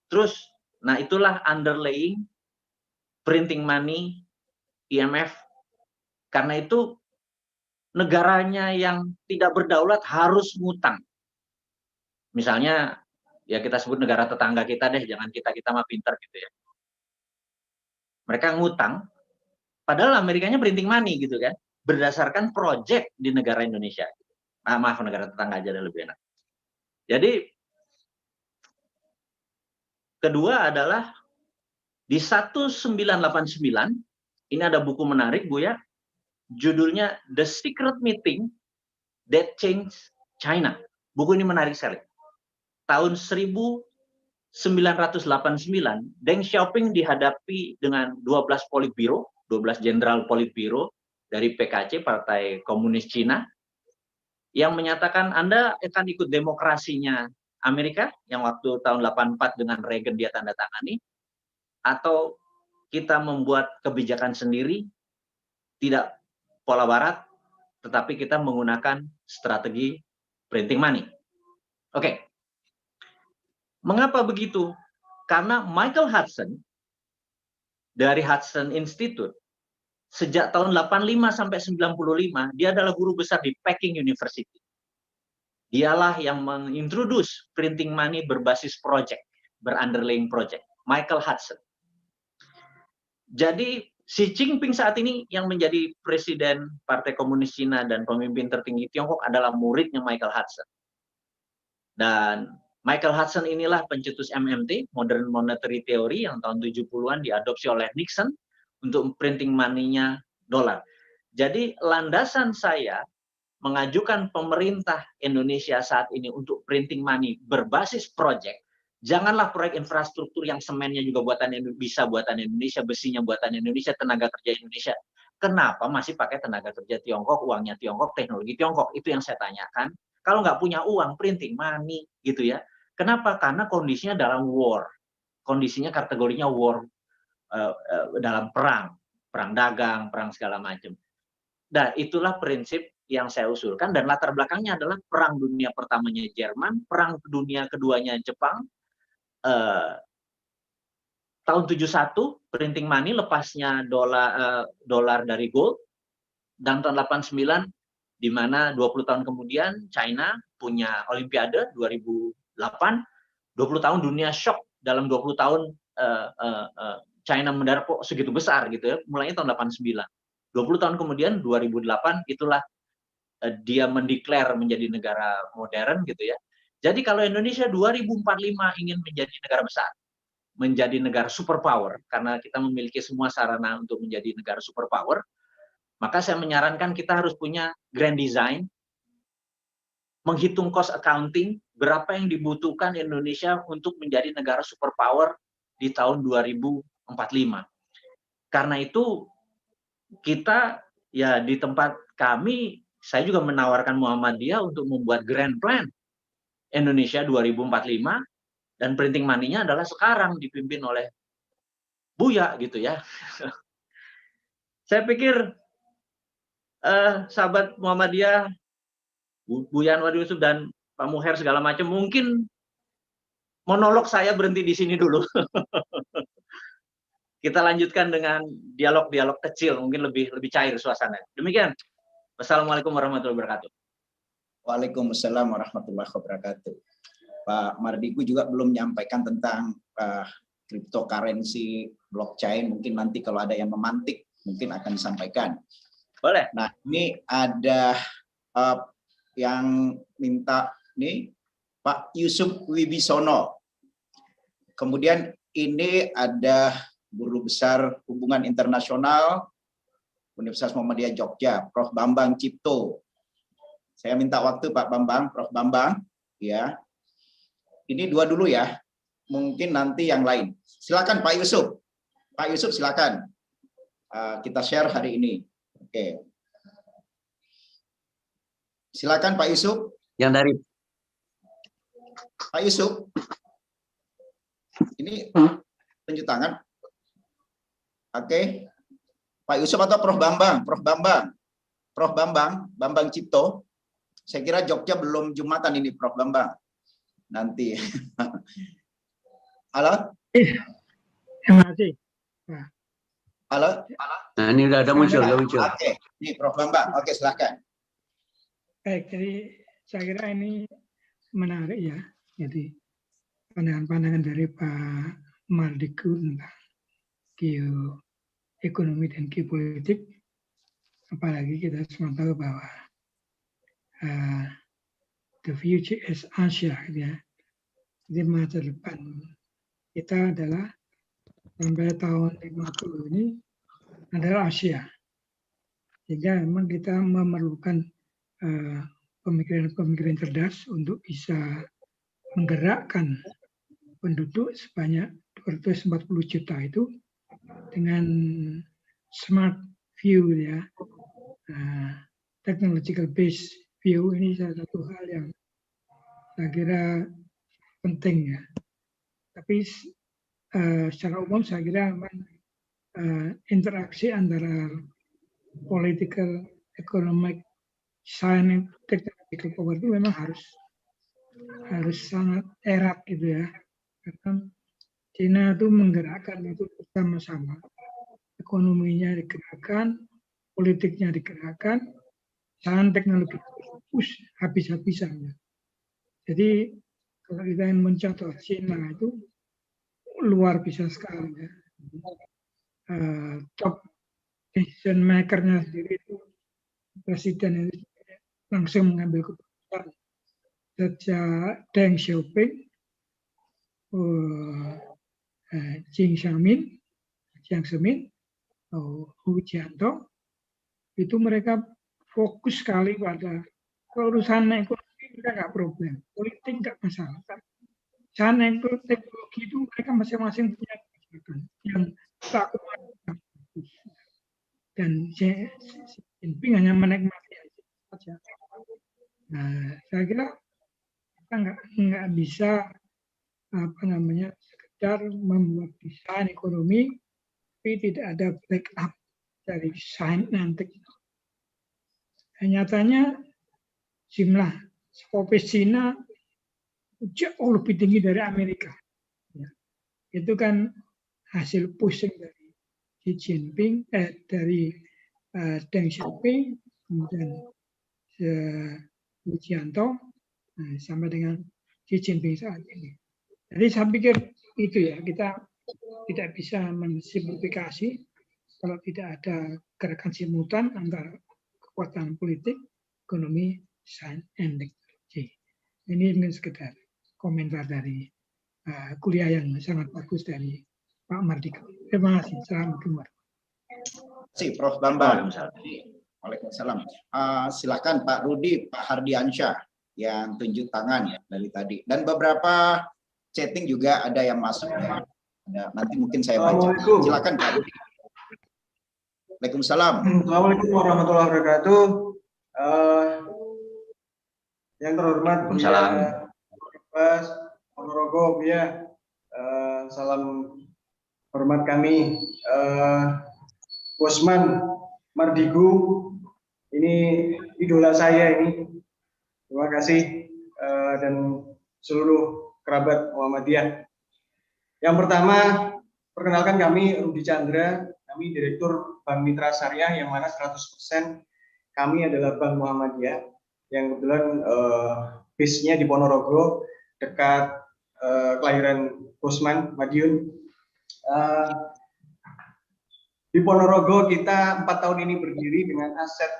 Terus, nah itulah underlying printing money IMF. Karena itu negaranya yang tidak berdaulat harus ngutang. Misalnya, ya kita sebut negara tetangga kita deh, jangan kita mah pinter gitu ya. Mereka ngutang, padahal Amerikanya printing money gitu kan, berdasarkan proyek di negara Indonesia. Maaf, negara tetangga aja lebih enak. Jadi, kedua adalah di 1989, ini ada buku menarik Bu ya, judulnya The Secret Meeting That Changed China. Buku ini menarik sekali. Tahun 1989, Deng Xiaoping dihadapi dengan 12 politbiro, 12 jenderal politbiro dari PKC, Partai Komunis Cina, yang menyatakan Anda akan ikut demokrasinya Amerika, yang waktu tahun 84 dengan Reagan dia tanda tangani, atau kita membuat kebijakan sendiri, tidak pola barat, tetapi kita menggunakan strategi printing money. Oke. Mengapa begitu? Karena Michael Hudson dari Hudson Institute sejak tahun 85 sampai 95 dia adalah guru besar di Peking University. Dialah yang mengintroduce printing money berbasis project, berunderlying project. Michael Hudson. Jadi Xi Jinping saat ini yang menjadi presiden Partai Komunis Cina dan pemimpin tertinggi Tiongkok adalah muridnya Michael Hudson. Dan Michael Hudson inilah pencetus MMT, Modern Monetary Theory, yang tahun 70-an diadopsi oleh Nixon untuk printing money-nya dolar. Jadi landasan saya mengajukan pemerintah Indonesia saat ini untuk printing money berbasis project. Janganlah proyek infrastruktur yang semennya juga buatan Indonesia, besinya buatan Indonesia, tenaga kerja Indonesia. Kenapa masih pakai tenaga kerja Tiongkok, uangnya Tiongkok, teknologi Tiongkok? Itu yang saya tanyakan. Kalau nggak punya uang, printing money gitu ya. Kenapa? Karena kondisinya dalam war. kondisinya kategorinya war, dalam perang dagang, perang segala macam. Nah, itulah prinsip yang saya usulkan, dan latar belakangnya adalah Perang Dunia Pertamanya Jerman, Perang Dunia Keduanya Jepang, tahun 71 printing money, lepasnya dolar dari gold, dan tahun 89 di mana 20 tahun kemudian China punya Olimpiade 2008, 20 tahun dunia shock, dalam 20 tahun China mendarat kok segitu besar gitu ya, mulainya tahun 89. 20 tahun kemudian 2008 itulah dia mendeklar menjadi negara modern gitu ya. Jadi kalau Indonesia 2045 ingin menjadi negara besar, menjadi negara superpower, karena kita memiliki semua sarana untuk menjadi negara superpower, maka saya menyarankan kita harus punya grand design, menghitung cost accounting, berapa yang dibutuhkan Indonesia untuk menjadi negara superpower di tahun 2045. Karena itu kita ya di tempat kami, saya juga menawarkan Muhammadiyah untuk membuat grand plan Indonesia 2045, dan printing money-nya adalah sekarang dipimpin oleh Buya gitu ya. Saya pikir sahabat Muhammadiyah, Buya Anwar Yusuf dan Pak Muher segala macam, mungkin monolog saya berhenti di sini dulu. Kita lanjutkan dengan dialog-dialog kecil, mungkin lebih cair suasana. Demikian. Wassalamualaikum warahmatullahi wabarakatuh. Waalaikumsalam warahmatullahi wabarakatuh. Pak Mardigu juga belum menyampaikan tentang cryptocurrency, blockchain. Mungkin nanti kalau ada yang memantik, mungkin akan disampaikan. Boleh. Nah, ini ada yang minta nih Pak Yusuf Wibisono. Kemudian ini ada Guru Besar Hubungan Internasional Universitas Muhammadiyah Jogja, Prof. Bambang Cipto. Saya minta waktu Pak Bambang, Prof. Bambang, ya. Ini dua dulu ya. Mungkin nanti yang lain. Silakan Pak Yusuf. Pak Yusuf silakan. Kita share hari ini. Oke. Silakan Pak Yusuf. Yang dari Pak Yusuf. Ini tunjuk tangan. Oke. Pak Yusuf atau Prof. Bambang? Prof. Bambang. Prof. Bambang, Bambang Cipto. Saya kira Jogja belum Jumatan ini, Prof. Bambang. Nanti. Halo? Terima kasih. Halo? nah ini udah muncul. Oke, ini Prof. Bambang. Oke, silakan. Baik, jadi saya kira ini menarik ya. Jadi pandangan-pandangan dari Pak Mardigu tentang geoekonomi dan geopolitik. Apalagi kita semua tahu bahwa the future is Asia, gitu ya. Jadi masa depan kita adalah sampai tahun 50 ini adalah Asia. Sehingga memang kita memerlukan pemikiran-pemikiran cerdas untuk bisa menggerakkan penduduk sebanyak 240 juta itu dengan smart view ya. Technological based view ini salah satu hal yang saya kira penting ya. Tapi secara umum saya kira memang interaksi antara political, economic, science, technological power itu memang harus sangat erat gitu ya. Karena Cina itu menggerakkan itu bersama-sama. Ekonominya digerakkan, politiknya digerakkan, sains teknologi push habis-habisan. Jadi kalau kita ingin mencontoh Cina itu luar biasa sekali ya. Top decision maker-nya sendiri itu presiden itu langsung mengambil keputusan sejak Deng Xiaoping, Jiang Zemin, Hu Jintao, itu mereka fokus sekali pada urusan ekonomi kita nggak problem, politik nggak masalah. Sana teknologi itu mereka masing-masing punya kebijakan yang tak bagus. Dan Xi Jinping hanya menikmati saja. Nah, saya kira kita nggak bisa sekedar membuat desain ekonomi, tapi tidak ada backup dari sains dan teknologi. Dan nyatanya jumlah psikopes Cina jauh lebih tinggi dari Amerika. Ya. Itu kan hasil pusing dari Xi Jinping, dari Deng Xiaoping, kemudian Wijianto, sampai dengan Xi Jinping saat ini. Jadi saya pikir itu ya, kita tidak bisa mensimplifikasi kalau tidak ada gerakan simultan antara kekuatan politik, ekonomi, sains, dan teknologi. Ini mungkin sekedar komentar dari kuliah yang sangat bagus dari Pak Mardika. Terima kasih. Assalamualaikum. Terima kasih Prof. Bambang. Waalaikumsalam. Silakan Pak Rudi, Pak Hardiansyah yang tunjuk tangan dari tadi. Dan beberapa chatting juga ada yang masuk. Ya. Nanti mungkin saya baca. Silakan Pak Rudi. Waalaikumsalam. Assalamualaikum warahmatullahi wabarakatuh. Yang terhormat Mas Ponorogo, ya. Salam hormat kami. Bosman Mardigu, ini idola saya ini. Terima kasih dan seluruh kerabat Muhammadiyah. Yang pertama, perkenalkan kami Rudi Chandra, kami Direktur Bank Mitra Syariah yang mana 100% kami adalah Bank Muhammadiyah yang kebetulan base-nya di Ponorogo dekat kelahiran Bosman Madiun. Di Ponorogo kita 4 tahun ini berdiri dengan aset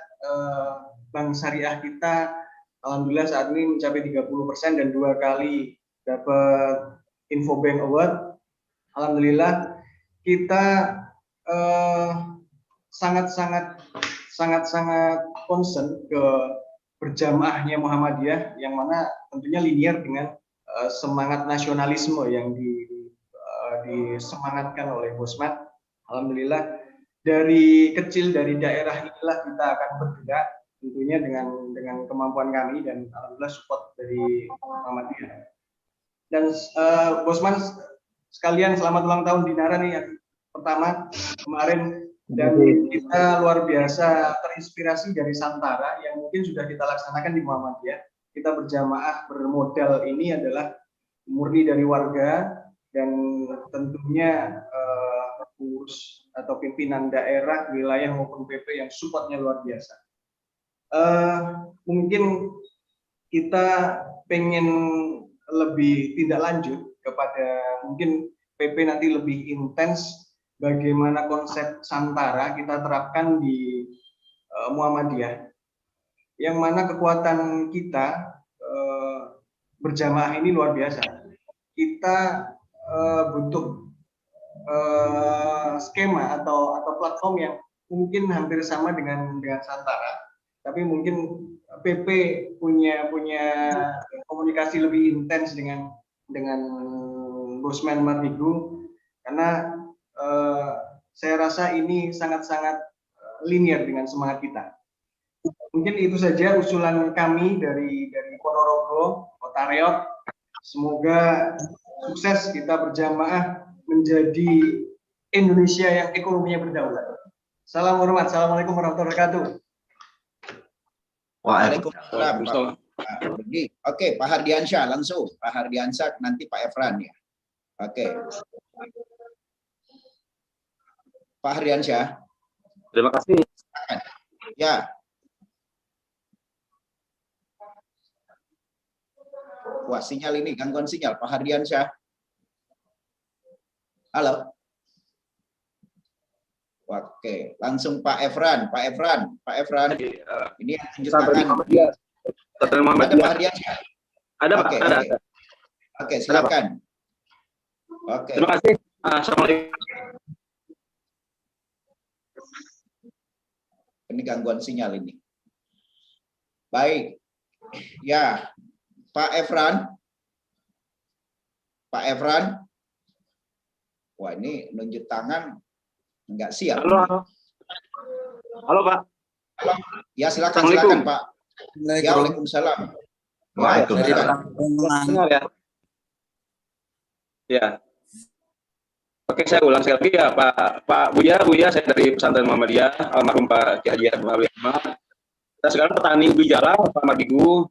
bank syariah kita alhamdulillah saat ini mencapai 30% dan 2 kali dapat Infobank Award. Alhamdulillah kita sangat-sangat concern ke berjamaahnya Muhammadiyah yang mana tentunya linear dengan semangat nasionalisme yang disemangatkan oleh Bosman. Alhamdulillah dari kecil dari daerah inilah kita akan bergerak tentunya dengan kemampuan kami dan alhamdulillah support dari Muhammadiyah. Dan Bosman sekalian selamat ulang tahun Dinara nih yang pertama kemarin, dan kita luar biasa terinspirasi dari Santara yang mungkin sudah kita laksanakan di Muhammadiyah. Kita berjamaah bermodal ini adalah murni dari warga dan tentunya pengurus atau pimpinan daerah, wilayah maupun PP yang supportnya luar biasa. Mungkin kita pengen lebih tindak lanjut kepada mungkin PP nanti lebih intens bagaimana konsep Santara kita terapkan di Muhammadiyah, yang mana kekuatan kita berjamaah ini luar biasa. Kita butuh skema atau platform yang mungkin hampir sama dengan Santara, tapi mungkin PP punya komunikasi lebih intens dengan Bosman Mardigu, karena saya rasa ini sangat-sangat linear dengan semangat kita. Mungkin itu saja usulan kami dari Ponorogo, Kota Reok. Semoga sukses kita berjamaah menjadi Indonesia yang ekonominya berdaulat. Salam hormat. Assalamualaikum warahmatullahi wabarakatuh. Waalaikumsalam. Oke, Pak Hardiansyah langsung. Pak Hardiansyah, nanti Pak Efran ya. Oke. Pak Hardiansyah. Terima kasih. Ya. Wah, sinyal ini gangguan sinyal, Pak Hardiansyah. Halo. Oke, langsung Pak Efran. Pak Efran. Ini yang tunjuk tangan. Ada Pak Hardiansyah. Ada Pak. Oke, ada. Oke, silakan. Oke. Terima kasih. Assalamualaikum. Ini gangguan sinyal ini. Baik. Ya, Pak Efran. Pak Efran. Wah, ini nunjuk tangan enggak siap. Halo. Halo, Pak. Halo. Ya, silakan Pak. Ya, Waalaikumsalam. Waalaikumsalam. Dengar ya? Ya. Oke, saya ulang sekali lagi ya, Pak Buya, saya dari Pesantren Muhammadiyah, almarhum Pak Ki Haji Abdul Ahmad. Saya sekarang petani ubi jala, Pak Mardigu.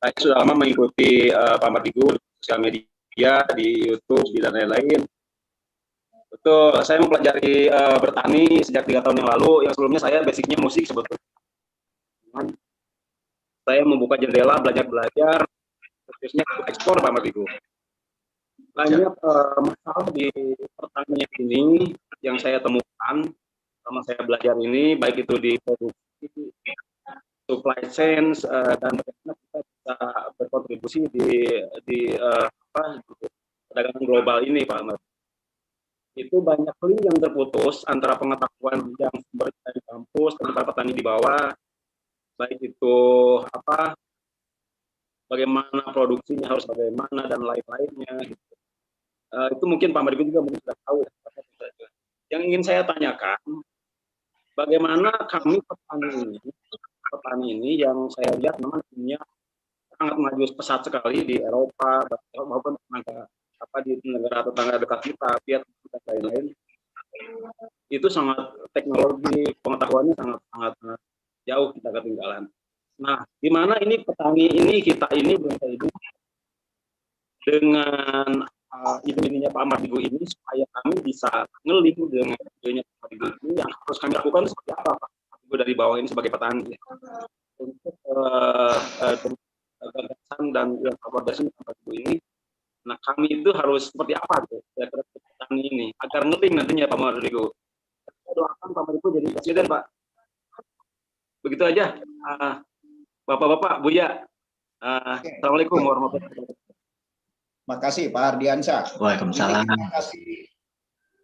Saya sudah lama mengikuti Pak Mardigu di sosial media, di YouTube, dan lain-lain. Betul, saya mempelajari bertani sejak 3 tahun yang lalu. Yang sebelumnya saya basicnya musik sebetulnya. Saya membuka jendela, belajar, khususnya ekspor Pak Mardigu. Banyak masalah di pertanian ini yang saya temukan selama saya belajar ini, baik itu di produksi, supply chain, dan bagaimana kita bisa berkontribusi di perdagangan global ini, Pak Ahmad. Itu banyak link yang terputus antara pengetahuan yang sumber dari kampus dan para petani di bawah, baik itu bagaimana produksinya harus bagaimana dan lain-lainnya. Gitu. Itu mungkin Pak Mardigu juga mungkin sudah tahu. Yang ingin saya tanyakan, bagaimana kami petani ini yang saya lihat memang punya sangat maju pesat sekali di Eropa maupun di negara tetangga dekat kita, Vietnam dan lain-lain. Itu sangat teknologi pengetahuannya sangat jauh kita ketinggalan. Nah, di mana ini petani ini kita ini bangsa ini dengan ide-idenya Pak Mardigu ini supaya kami bisa ngeling dengan idenya Pak Mardigu ini yang harus kami lakukan seperti apa Pak Mardigu dari bawah ini sebagai petani untuk gagasan dan akomodasi Pak Mardigu ini. Nah kami itu harus seperti apa tuh ya petani ini agar ngeling nantinya Pak Mardigu. Saya doakan Pak Mardigu jadi presiden Pak. Begitu aja. Bapak-bapak, Buya. Assalamualaikum warahmatullahi wabarakatuh. Terima kasih Pak Ardiansyah. Waalaikumsalam. Terima kasih.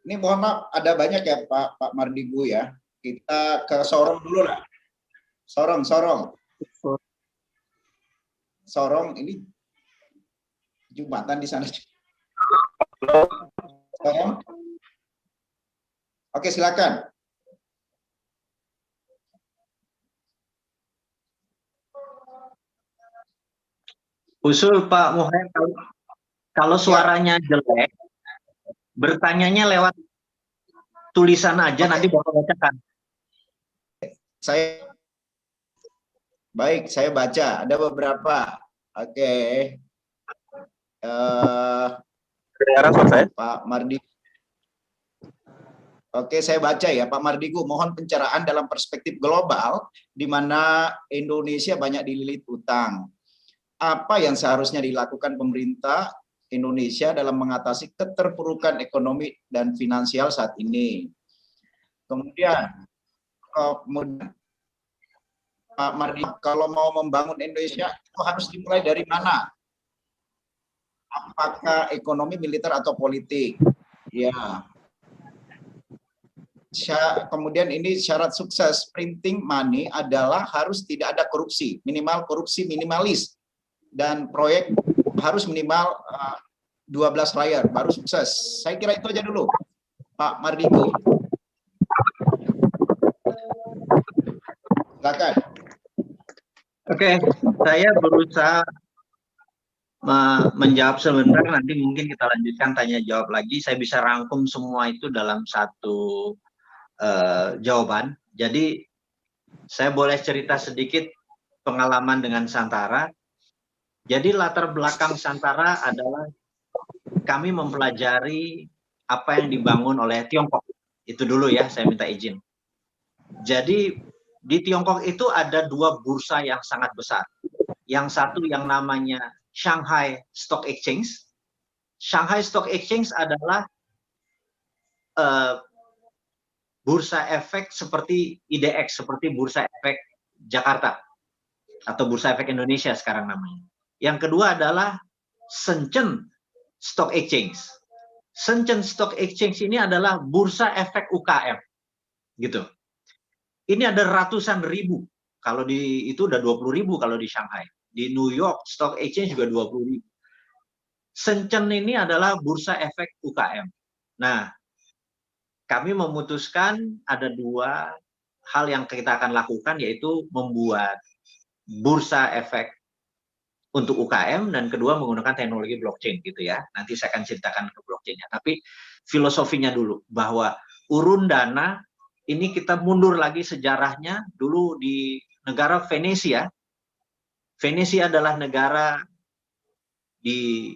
Ini mohon maaf ada banyak ya Pak Mardigu ya. Kita ke Sorong dulu lah. Sorong ini Jumatan di sana. Sorong. Oke silakan. Usul Pak Muhammad, kalau suaranya jelek, bertanyanya lewat tulisan aja, nanti Bapak bacakan. Saya baca, ada beberapa. Oke. Pak Mardigu. Oke, saya baca ya, Pak Mardigu. Mohon pencerahan dalam perspektif global, di mana Indonesia banyak dililit utang. Apa yang seharusnya dilakukan pemerintah Indonesia dalam mengatasi keterpurukan ekonomi dan finansial saat ini? Kemudian Pak Mardigu, kalau mau membangun Indonesia itu harus dimulai dari mana? Apakah ekonomi, militer, atau politik? Ya. Kemudian ini syarat sukses printing money adalah harus tidak ada korupsi, minimal korupsi minimalis, dan proyek harus minimal 12 layar baru sukses. Saya kira itu aja dulu, Pak Mardigu. Silakan. Oke, saya berusaha menjawab sebentar, nanti mungkin kita lanjutkan tanya jawab lagi. Saya bisa rangkum semua itu dalam satu jawaban. Jadi saya boleh cerita sedikit pengalaman dengan Santara. Jadi latar belakang Santara adalah kami mempelajari apa yang dibangun oleh Tiongkok. Itu dulu ya, saya minta izin. Jadi di Tiongkok itu ada dua bursa yang sangat besar. Yang satu yang namanya Shanghai Stock Exchange. Shanghai Stock Exchange adalah bursa efek seperti IDX, seperti bursa efek Jakarta atau bursa efek Indonesia sekarang namanya. Yang kedua adalah Shenzhen Stock Exchange. Shenzhen Stock Exchange ini adalah bursa efek UKM, gitu. Ini ada ratusan ribu. Kalau di itu udah 20.000 kalau di Shanghai. Di New York Stock Exchange juga 20.000. Shenzhen ini adalah bursa efek UKM. Nah, kami memutuskan ada dua hal yang kita akan lakukan, yaitu membuat bursa efek untuk UKM, dan kedua menggunakan teknologi blockchain gitu ya. Nanti saya akan ceritakan ke blockchainnya. Tapi filosofinya dulu, bahwa urun dana ini kita mundur lagi sejarahnya. Dulu di negara Venesia, Venesia adalah negara di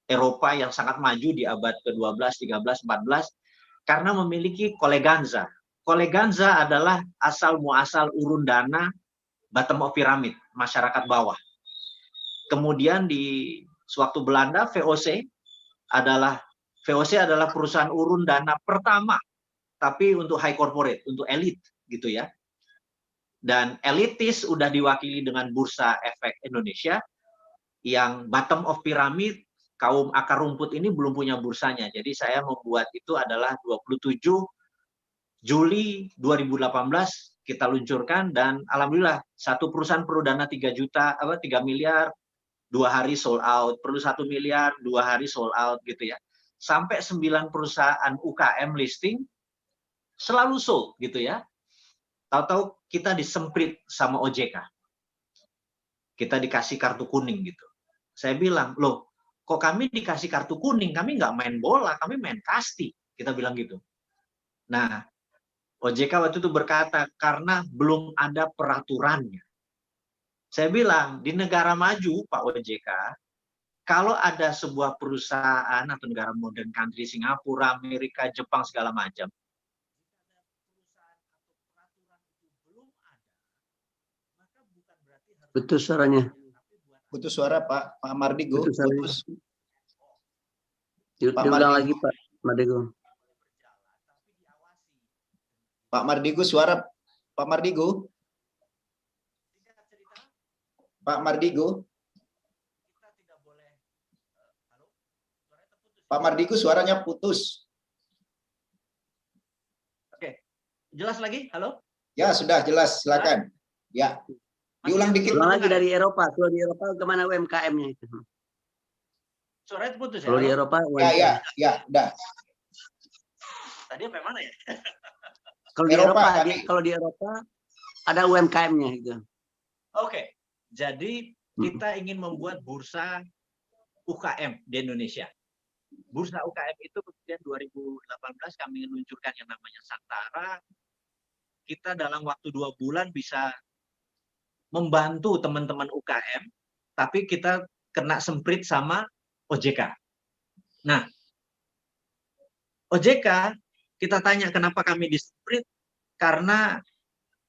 Eropa yang sangat maju di abad ke-12, 13, 14 karena memiliki koleganza. Koleganza adalah asal muasal urun dana bottom of pyramid, masyarakat bawah. Kemudian di sewaktu Belanda, VOC adalah perusahaan urun dana pertama, tapi untuk high corporate, untuk elit gitu ya. Dan elitis udah diwakili dengan Bursa Efek Indonesia, yang bottom of pyramid, kaum akar rumput ini belum punya bursanya. Jadi saya membuat itu adalah 27 Juli 2018 kita luncurkan, dan alhamdulillah satu perusahaan perlu dana 3 miliar, 2 hari sold out, perlu 1 miliar, 2 hari sold out gitu ya. Sampai 9 perusahaan UKM listing selalu sold gitu ya. Tahu-tahu kita disemprit sama OJK. Kita dikasih kartu kuning gitu. Saya bilang, loh kok kami dikasih kartu kuning, kami nggak main bola, kami main kasti. Kita bilang gitu. Nah, OJK waktu itu berkata, karena belum ada peraturannya. Saya bilang, di negara maju, Pak OJK, kalau ada sebuah perusahaan atau negara modern country, Singapura, Amerika, Jepang, segala macam, Putus suaranya. Putus suara Pak Mardigo. Putus suaranya. Putus. Diulang Mardigo. lagi Pak Mardigo. Pak Mardigo, suara Pak Mardigo. Pak Mardigo. Pak Mardigo, suaranya putus. Oke, jelas lagi? Halo? Ya, sudah jelas, silakan. Ya. Diulang dikit. Ulang lagi dari Eropa. Kalau di Eropa kemana UMKM-nya itu? Suaranya putus ya? Kalau di Halo? Eropa, Ya, udah. Tadi apa mana ya? kalau di Eropa, Eropa, kami- kalau di Eropa ada UMKM-nya gitu. Oke, jadi kita ingin membuat bursa UKM di Indonesia. Bursa UKM itu kemudian 2018 kami meluncurkan yang namanya Santara. Kita dalam waktu 2 bulan bisa membantu teman-teman UKM, tapi kita kena semprit sama OJK. Nah, OJK, kita tanya kenapa kami disemprit, karena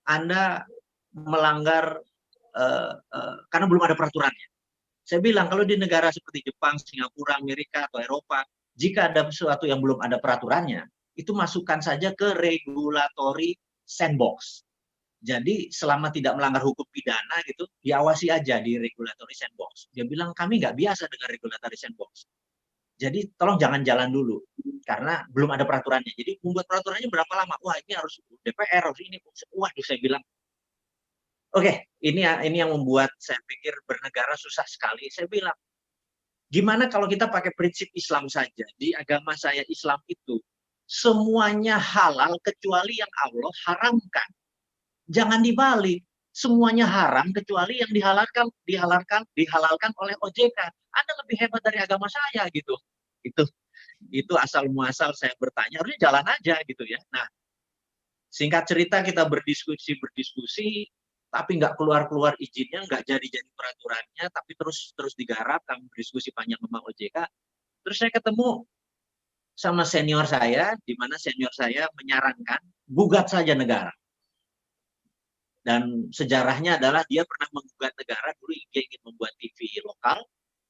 Anda melanggar, karena belum ada peraturannya. Saya bilang, kalau di negara seperti Jepang, Singapura, Amerika, atau Eropa, jika ada sesuatu yang belum ada peraturannya, itu masukkan saja ke regulatory sandbox. Jadi selama tidak melanggar hukum pidana gitu, diawasi aja di regulatory sandbox. Dia bilang, kami nggak biasa dengan regulatory sandbox. Jadi tolong jangan jalan dulu, karena belum ada peraturannya. Jadi membuat peraturannya berapa lama? Wah, ini harus DPR, harus ini. Waduh, saya bilang, oke, ini yang membuat saya pikir bernegara susah sekali. Saya bilang, gimana kalau kita pakai prinsip Islam saja? Di agama saya Islam itu, semuanya halal kecuali yang Allah haramkan. Jangan dibalik, semuanya haram kecuali yang dihalalkan oleh OJK. Anda lebih hebat dari agama saya gitu. Itu asal muasal saya bertanya, harusnya jalan aja gitu ya. Nah, singkat cerita kita berdiskusi, tapi nggak keluar izinnya, nggak jadi peraturannya, tapi terus digarap, kami berdiskusi panjang sama OJK. Terus saya ketemu sama senior saya, di mana senior saya menyarankan gugat saja negara. Dan sejarahnya adalah dia pernah menggugat negara, dulu dia ingin membuat TV lokal,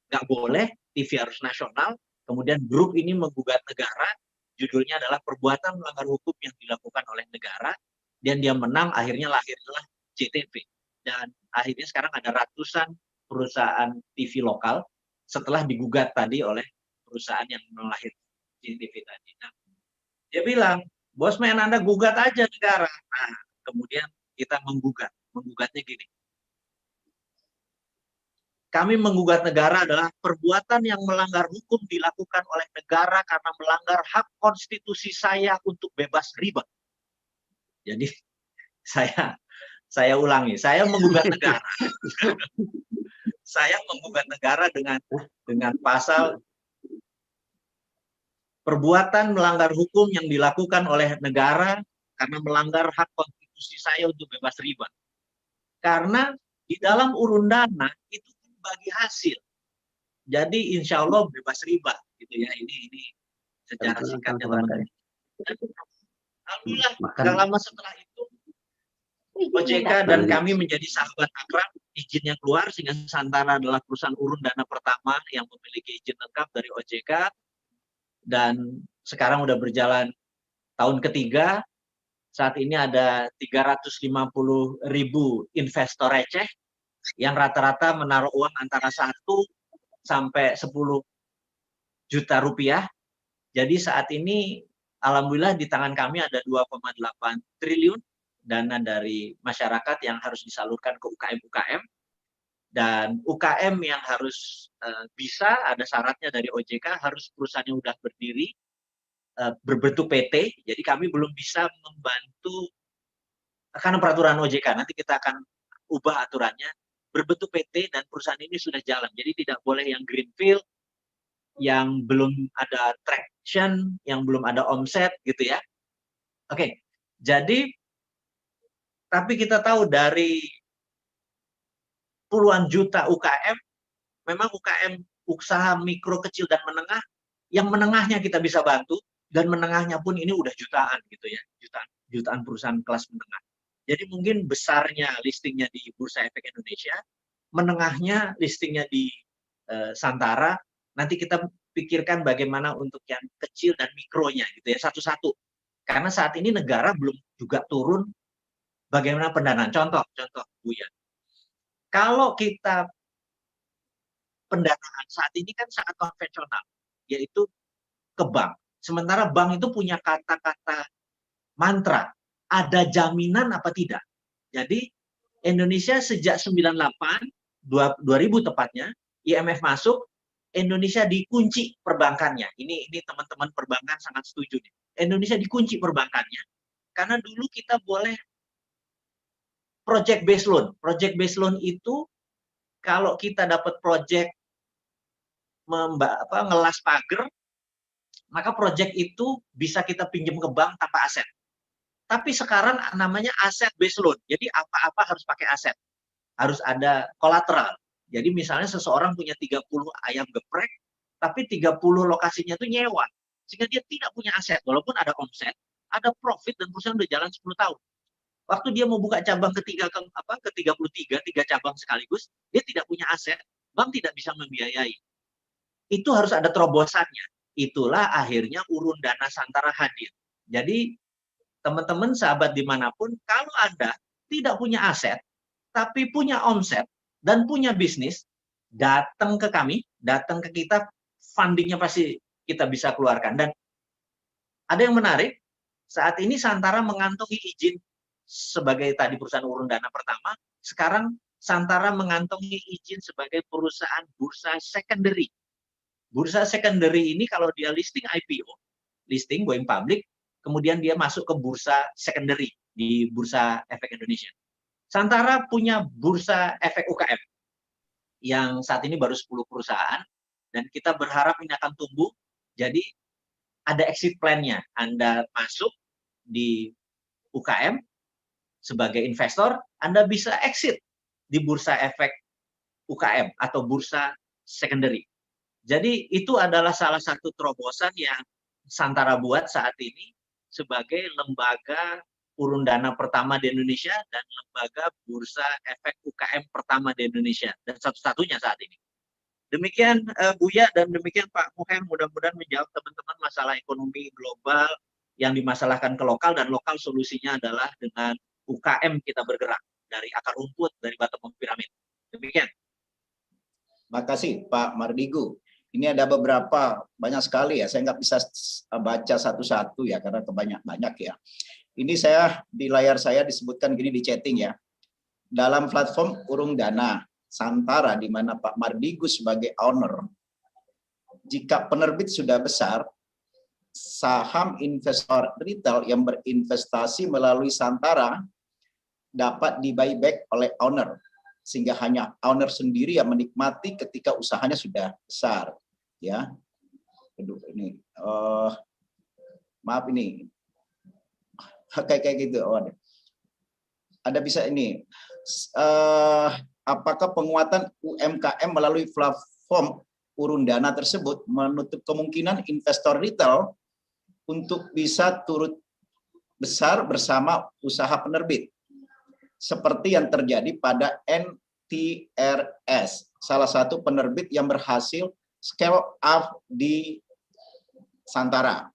nggak boleh, TV harus nasional, kemudian grup ini menggugat negara, judulnya adalah perbuatan melanggar hukum yang dilakukan oleh negara, dan dia menang, akhirnya lahirlah JTV. Dan akhirnya sekarang ada ratusan perusahaan TV lokal, setelah digugat tadi oleh perusahaan yang melahirkan JTV tadi. Nah, dia bilang, bosman Anda gugat aja negara. Nah, kemudian kita menggugatnya gini. Kami menggugat negara adalah perbuatan yang melanggar hukum dilakukan oleh negara karena melanggar hak konstitusi saya untuk bebas riba. Jadi saya ulangi, saya menggugat negara. Saya menggugat negara dengan pasal perbuatan melanggar hukum yang dilakukan oleh negara karena melanggar hak konstitusi saya untuk bebas riba. Karena di dalam urun dana itu bagi hasil. Jadi insya Allah bebas riba gitu ya. Ini secara singkatnya teman-teman. Alhamdulillah, tidak lama setelah itu OJK dan kami menjadi sahabat akrab, izinnya keluar sehingga Santara adalah perusahaan urun dana pertama yang memiliki izin lengkap dari OJK, dan sekarang udah berjalan tahun ketiga. Saat ini ada 350.000 investor receh yang rata-rata menaruh uang antara 1 sampai 10 juta rupiah. Jadi saat ini alhamdulillah di tangan kami ada 2,8 triliun dana dari masyarakat yang harus disalurkan ke UKM-UKM. Dan UKM yang harus bisa, ada syaratnya dari OJK, harus perusahaannya sudah berdiri, berbentuk PT. Jadi kami belum bisa membantu, karena peraturan OJK, nanti kita akan ubah aturannya, berbentuk PT dan perusahaan ini sudah jalan. Jadi tidak boleh yang greenfield, yang belum ada traction, yang belum ada omset gitu ya. Oke, jadi tapi kita tahu dari puluhan juta UKM, memang UKM usaha mikro, kecil dan menengah, yang menengahnya kita bisa bantu, dan menengahnya pun ini udah jutaan gitu ya, jutaan perusahaan kelas menengah. Jadi mungkin besarnya listingnya di Bursa Efek Indonesia, menengahnya listingnya di Santara. Nanti kita pikirkan bagaimana untuk yang kecil dan mikronya gitu ya, satu-satu. Karena saat ini negara belum juga turun bagaimana pendanaan. Contoh Buya. Kalau kita pendanaan saat ini kan sangat konvensional, yaitu ke bank. Sementara bank itu punya kata-kata mantra, ada jaminan apa tidak. Jadi Indonesia sejak 98, 2000 tepatnya, IMF masuk, Indonesia dikunci perbankannya. Ini teman-teman perbankan sangat setuju nih. Indonesia dikunci perbankannya karena dulu kita boleh project based loan. Project based loan itu kalau kita dapat project ngelas pagar, maka project itu bisa kita pinjam ke bank tanpa aset. Tapi sekarang namanya aset based loan. Jadi apa-apa harus pakai aset. Harus ada kolateral. Jadi misalnya seseorang punya 30 ayam geprek, tapi 30 lokasinya itu nyewa. Sehingga dia tidak punya aset. Walaupun ada omset, ada profit, dan perusahaan udah jalan 10 tahun. Waktu dia mau buka cabang ketiga ke 33, 3 cabang sekaligus, dia tidak punya aset, bank tidak bisa membiayai. Itu harus ada terobosannya. Itulah akhirnya urun dana Santara hadir. Jadi teman-teman sahabat dimanapun, kalau Anda tidak punya aset, tapi punya omset, dan punya bisnis, datang ke kami, datang ke kita, fundingnya pasti kita bisa keluarkan. Dan ada yang menarik, saat ini Santara mengantongi izin sebagai tadi perusahaan urun dana pertama, sekarang Santara mengantongi izin sebagai perusahaan bursa secondary. Bursa secondary ini kalau dia listing IPO, listing going public, kemudian dia masuk ke bursa secondary di Bursa Efek Indonesia. Santara punya bursa efek UKM yang saat ini baru 10 perusahaan, dan kita berharap ini akan tumbuh. Jadi ada exit plan-nya. Anda masuk di UKM sebagai investor, Anda bisa exit di bursa efek UKM atau bursa secondary. Jadi itu adalah salah satu terobosan yang Santara buat saat ini sebagai lembaga urun dana pertama di Indonesia dan lembaga bursa efek UKM pertama di Indonesia, dan satu-satunya saat ini. Demikian Buya, dan demikian Pak Muher, mudah-mudahan menjawab teman-teman masalah ekonomi global yang dimasalahkan ke lokal, dan lokal solusinya adalah dengan UKM kita bergerak dari akar rumput, dari bottom of piramid. Demikian. Makasih Pak Mardigu. Ini ada beberapa, banyak sekali ya, saya nggak bisa baca satu-satu ya karena banyak ya. Ini saya di layar saya disebutkan gini di chatting ya. Dalam platform urun dana Santara di mana Pak Mardigu sebagai owner, jika penerbit sudah besar, saham investor retail yang berinvestasi melalui Santara dapat di buyback oleh owner, sehingga hanya owner sendiri yang menikmati ketika usahanya sudah besar ya. Aduh, ini maaf ini kayak gitu. Oh, ada bisa ini. Apakah penguatan UMKM melalui platform urun dana tersebut menutup kemungkinan investor retail untuk bisa turut besar bersama usaha penerbit, seperti yang terjadi pada NTRS, salah satu penerbit yang berhasil scale up di Santara.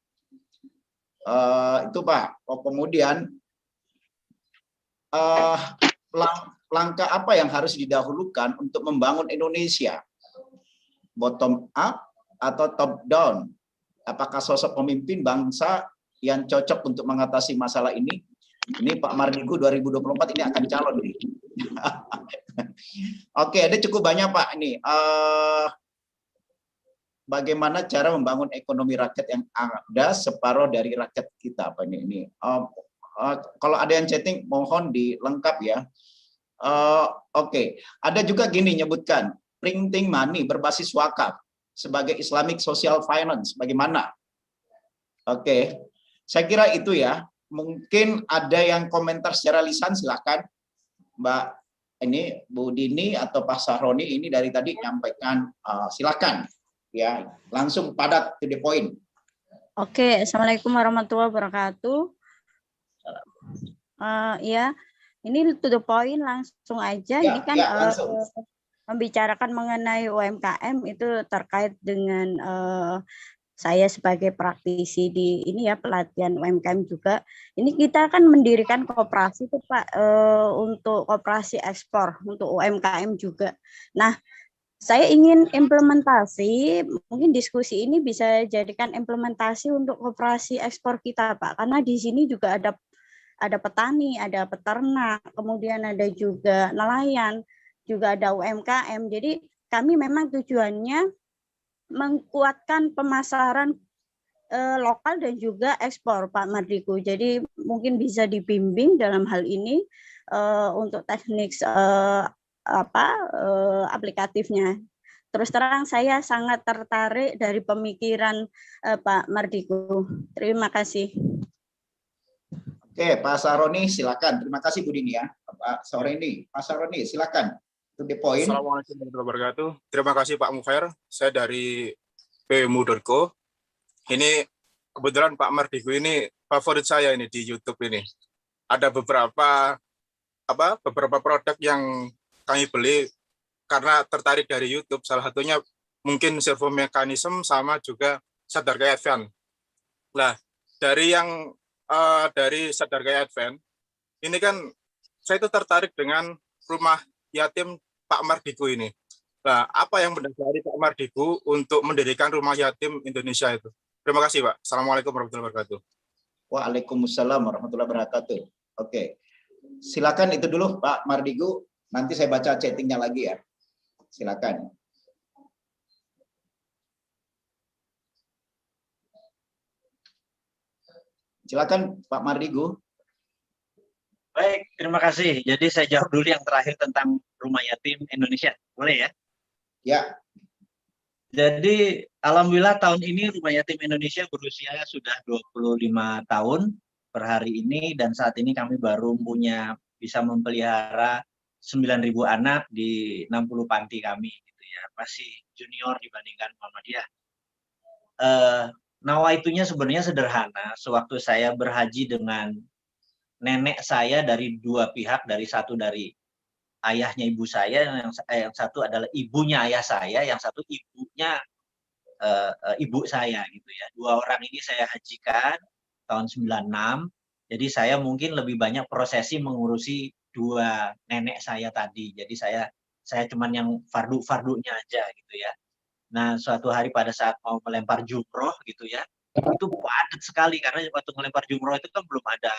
Itu Pak. Kemudian langkah apa yang harus didahulukan untuk membangun Indonesia? Bottom up atau top down? Apakah sosok pemimpin bangsa yang cocok untuk mengatasi masalah ini? Ini Pak Mardigu 2024 ini akan calon nih. Oke, ada cukup banyak Pak ini. Bagaimana cara membangun ekonomi rakyat yang ada separuh dari rakyat kita Pak ini. Kalau ada yang chatting mohon dilengkap ya. Oke, ada juga gini nyebutkan printing money berbasis wakaf sebagai Islamic Social Finance. Bagaimana? Oke, saya kira itu ya. Mungkin ada yang komentar secara lisan, silakan Mbak ini Bu Dini atau Pak Sahroni ini dari tadi nyampaikan, silakan ya, langsung padat to the point. Oke, Assalamualaikum warahmatullahi wabarakatuh. Ya, ini to the point langsung aja. Ya, ini kan ya, langsung. membicarakan mengenai UMKM itu terkait dengan saya sebagai praktisi di ini ya, pelatihan UMKM juga. Ini kita kan mendirikan koperasi tuh Pak, untuk koperasi ekspor untuk UMKM juga. Nah, saya ingin implementasi, mungkin diskusi ini bisa jadikan implementasi untuk koperasi ekspor kita Pak, karena di sini juga ada petani, ada peternak, kemudian ada juga nelayan, juga ada UMKM. Jadi kami memang tujuannya menguatkan pemasaran lokal dan juga ekspor Pak Mardigu. Jadi mungkin bisa dibimbing dalam hal ini untuk teknik aplikatifnya. Terus terang saya sangat tertarik dari pemikiran Pak Mardigu. Terima kasih. Oke, Pak Sahroni silakan. Terima kasih Bu Dini ya. Pak Sahroni silakan. To the point. Assalamualaikum warahmatullahi wabarakatuh. Terima kasih Pak Mukhair. Saya dari PMU.co. Ini kebetulan Pak Mardigu ini favorit saya ini di YouTube ini. Ada beberapa produk yang kami beli karena tertarik dari YouTube. Salah satunya mungkin servo mekanisme sama juga Sadarga Advance. Nah, dari Sadarga Advance ini kan saya itu tertarik dengan rumah yatim Pak Mardigu ini. Nah, apa yang mendasari Pak Mardigu untuk mendirikan rumah yatim Indonesia itu? Terima kasih, Pak. Assalamualaikum warahmatullahi wabarakatuh. Waalaikumsalam warahmatullahi wabarakatuh. Oke, silakan itu dulu Pak Mardigu. Nanti saya baca chattingnya lagi ya. Silakan. Silakan Pak Mardigu. Baik, terima kasih. Jadi saya jawab dulu yang terakhir tentang rumah yatim Indonesia. Boleh ya? Ya. Jadi alhamdulillah tahun ini rumah yatim Indonesia berusia sudah 25 tahun per hari ini, dan saat ini kami baru bisa memelihara 9.000 anak di 60 panti kami gitu ya. Masih junior dibandingkan Muhammadiyah. Nawaitunya sebenarnya sederhana. Sewaktu saya berhaji dengan nenek saya dari dua pihak, satu dari ayahnya ibu saya, yang satu adalah ibunya ayah saya, yang satu ibunya ibu saya gitu ya. Dua orang ini saya hajikan tahun 96. Jadi saya mungkin lebih banyak prosesi mengurusi dua nenek saya tadi. Jadi saya cuman yang fardunya aja gitu ya. Nah, suatu hari pada saat mau melempar jumroh gitu ya, itu padat sekali karena waktu melempar jumroh itu kan belum ada,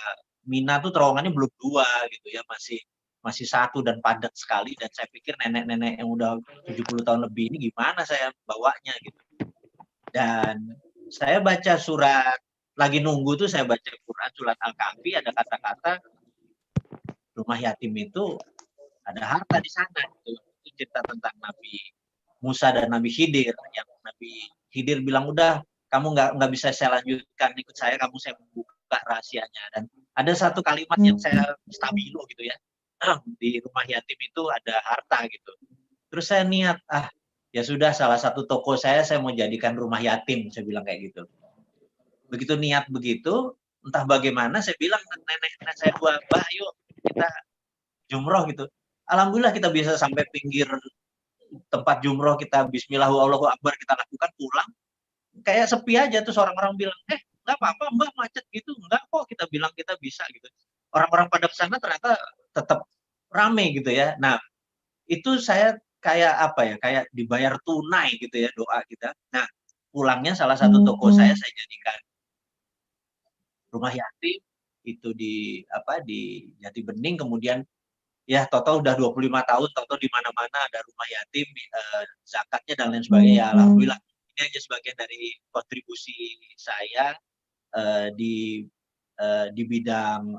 Mina tuh terowongannya belum 2 gitu ya, masih 1 dan padat sekali, dan saya pikir nenek-nenek yang udah 70 tahun lebih ini gimana saya bawanya gitu. Dan saya baca surat, lagi nunggu tuh saya baca Quran surat Al-Kahfi, ada kata-kata rumah yatim itu ada harta di sana gitu. Itu cerita tentang Nabi Musa dan Nabi Khidir, yang Nabi Khidir bilang udah kamu nggak bisa saya lanjutkan, ikut saya, saya membuka rahasianya. Dan ada satu kalimat yang saya stabilo gitu ya, di rumah yatim itu ada harta gitu. Terus saya niat, ya sudah, salah satu toko saya mau jadikan rumah yatim, saya bilang kayak gitu. Begitu niat begitu, entah bagaimana saya bilang ke nenek saya, Mbah, yuk kita jumroh gitu. Alhamdulillah kita bisa sampai pinggir tempat jumroh, kita Bismillah, Allahu Akbar, kita lakukan, pulang kayak sepi aja. Terus orang-orang bilang, nggak apa-apa Mbah, macet gitu. Nggak kok, kita bilang kita bisa gitu. Orang-orang pada kesana ternyata tetap rame gitu ya. Nah, itu saya kayak apa ya, kayak dibayar tunai gitu ya doa kita. Nah, pulangnya salah satu toko saya jadikan rumah yatim itu di Jati Bening. Kemudian ya total udah 25 tahun, total di mana-mana ada rumah yatim, zakatnya dan lain sebagainya. Ya, alhamdulillah, ini aja sebagian dari kontribusi saya di bidang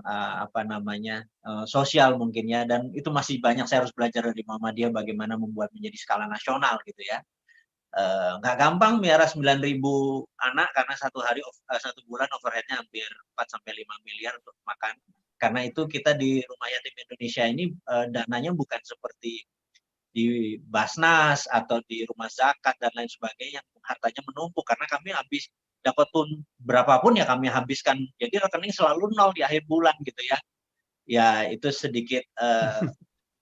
sosial mungkin ya. Dan itu masih banyak saya harus belajar dari Muhammadiyah bagaimana membuat menjadi skala nasional gitu ya. Nggak gampang miara 9.000 anak, karena satu bulan overheadnya hampir 4-5 miliar untuk makan. Karena itu kita di Rumah Yatim Indonesia ini dananya bukan seperti di Basnas atau di Rumah Zakat dan lain sebagainya yang hartanya menumpuk, karena kami habis dapat pun berapapun ya kami habiskan, jadi rekening selalu nol di akhir bulan gitu ya. Ya itu sedikit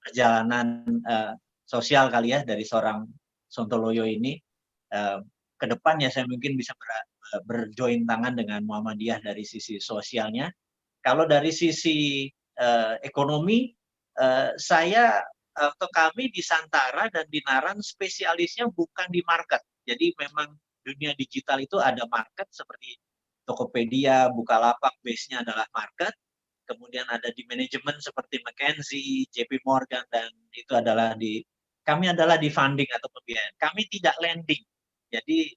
perjalanan sosial kali ya dari seorang Sontoloyo ini. Ke depan ya saya mungkin bisa berjoin tangan dengan Muhammadiyah dari sisi sosialnya. Kalau dari sisi ekonomi, saya atau kami di Santara dan di Naran spesialisnya bukan di market. Jadi memang dunia digital itu ada market seperti Tokopedia, Bukalapak, base-nya adalah market. Kemudian ada di manajemen seperti McKinsey, JP Morgan, dan itu adalah kami adalah di funding atau pembiayaan. Kami tidak lending. Jadi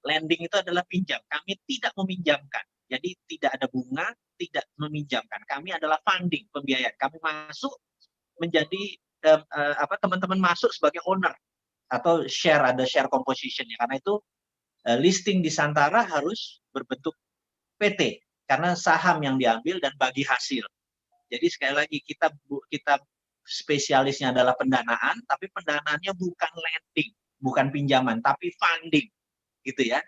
lending itu adalah pinjam. Kami tidak meminjamkan. Jadi tidak ada bunga, tidak meminjamkan. Kami adalah funding, pembiayaan. Kami masuk menjadi teman-teman masuk sebagai owner atau ada share composition-nya. Karena itu listing di Santara harus berbentuk PT karena saham yang diambil dan bagi hasil. Jadi sekali lagi kita spesialisnya adalah pendanaan, tapi pendanaannya bukan lending, bukan pinjaman, tapi funding, gitu ya.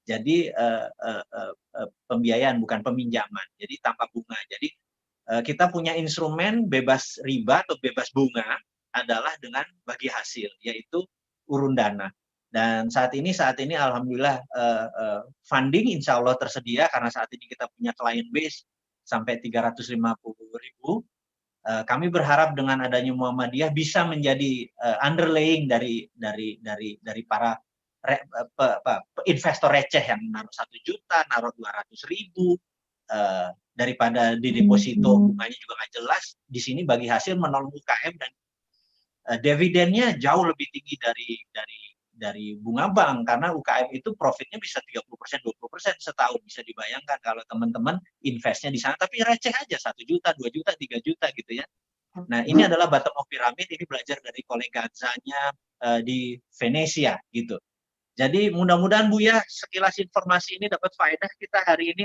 Jadi pembiayaan bukan peminjaman, jadi tanpa bunga. Jadi kita punya instrumen bebas riba atau bebas bunga adalah dengan bagi hasil, yaitu urun dana. Dan saat ini alhamdulillah funding insya Allah tersedia, karena saat ini kita punya client base sampai 350.000. Kami berharap dengan adanya Muhammadiyah bisa menjadi underlaying dari para investor receh yang naruh 1 juta, naruh 200.000, daripada di deposito bunganya juga nggak jelas. Di sini bagi hasil menolong UKM dan dividennya jauh lebih tinggi dari bunga bank, karena UKM itu profitnya bisa 30%, 20% setahun. Bisa dibayangkan kalau teman-teman investnya di sana, tapi receh aja 1 juta, 2 juta, 3 juta gitu ya. Nah ini adalah bottom of pyramid, ini belajar dari kolega Zanya di Venesia gitu. Jadi mudah-mudahan Buya sekilas informasi ini dapat faedah kita hari ini.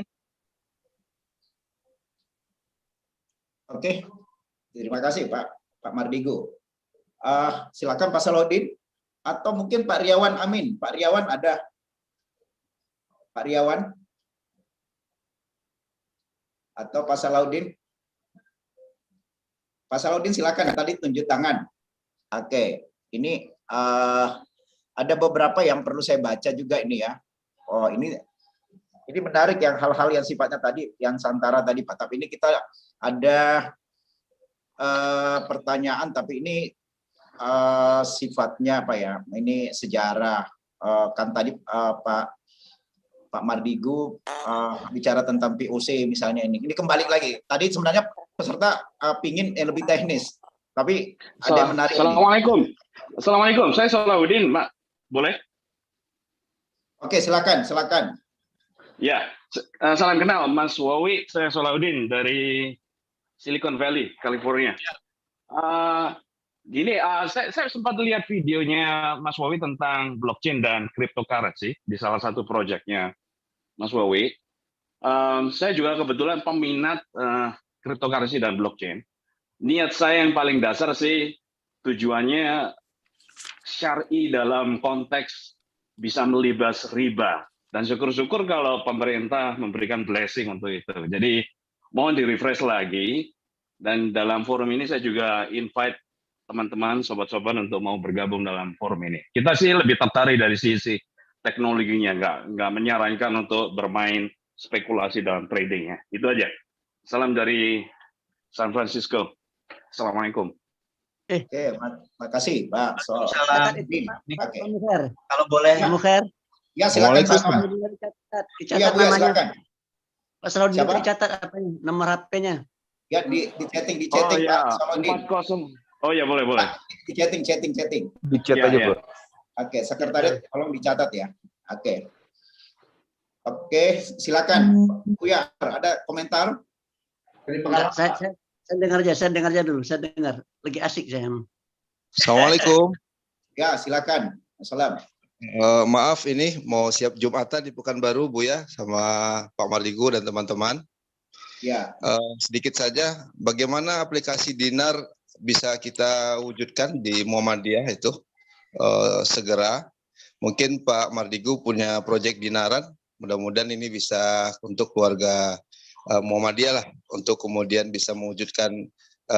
Oke, terima kasih Pak Mardigu. Silakan Pak Salahuddin. Atau mungkin Pak Riawan Amin. Pak Riawan ada? Pak Riawan? Atau Pak Salahuddin? Pak Salahuddin silakan, tadi tunjuk tangan. Oke, ini ada beberapa yang perlu saya baca juga ini ya. Oh, ini menarik yang hal-hal yang sifatnya tadi, yang Santara tadi Pak. Tapi ini kita ada pertanyaan, tapi ini sifatnya apa ya? Ini sejarah. Kan tadi Pak Mardigu bicara tentang POC misalnya ini. Ini kembali lagi. Tadi sebenarnya peserta pingin yang lebih teknis, tapi ada yang menarik. Assalamualaikum. Saya Salahuddin, Pak. Boleh? Oke, silakan. Ya, salam kenal, Mas Wawi. Saya Salahuddin dari Silicon Valley, California. Saya sempat lihat videonya Mas Wawi tentang blockchain dan cryptocurrency di salah satu proyeknya Mas Wawi. Saya juga kebetulan peminat cryptocurrency dan blockchain. Niat saya yang paling dasar sih tujuannya syar'i dalam konteks bisa melibas riba. Dan syukur-syukur kalau pemerintah memberikan blessing untuk itu. Jadi mohon di-refresh lagi. Dan dalam forum ini saya juga invite teman-teman, sobat-sobat untuk mau bergabung dalam forum ini. Kita sih lebih tertarik dari sisi teknologinya, nggak menyarankan untuk bermain spekulasi dalam trading ya. Itu aja. Salam dari San Francisco. Assalamualaikum. Oke, makasih Pak. Waalaikumsalam. Oke. Kalau boleh, Ya. Mukhar. Ya, silakan Pak. Dicatat Iya, Bu, ya, namanya. silakan. Pak Salahuddin Siapa? dicatat apa ini? Nomor HP-nya. Ya, di chatting Oh Pak ya, Salahuddin. 40. Oh ya, boleh. Di chatting. Dicat Ya, aja, ya. Bro. Oke, sekretariat tolong dicatat ya. Oke, silakan. Buya, ada komentar? Dari Enggak, pengalaman. saya dengar aja dulu. Saya dengar. Lagi asik saya. Assalamualaikum. Ya, silakan. Assalam. Maaf ini mau siap Jumatan di Pekanbaru, Buya, sama Pak Mardigu dan teman-teman. Ya. Sedikit saja, bagaimana aplikasi Dinar bisa kita wujudkan di Muhammadiyah itu segera. Mungkin Pak Mardigu punya proyek Dinaran, mudah-mudahan ini bisa untuk keluarga Muhammadiyah lah, untuk kemudian bisa mewujudkan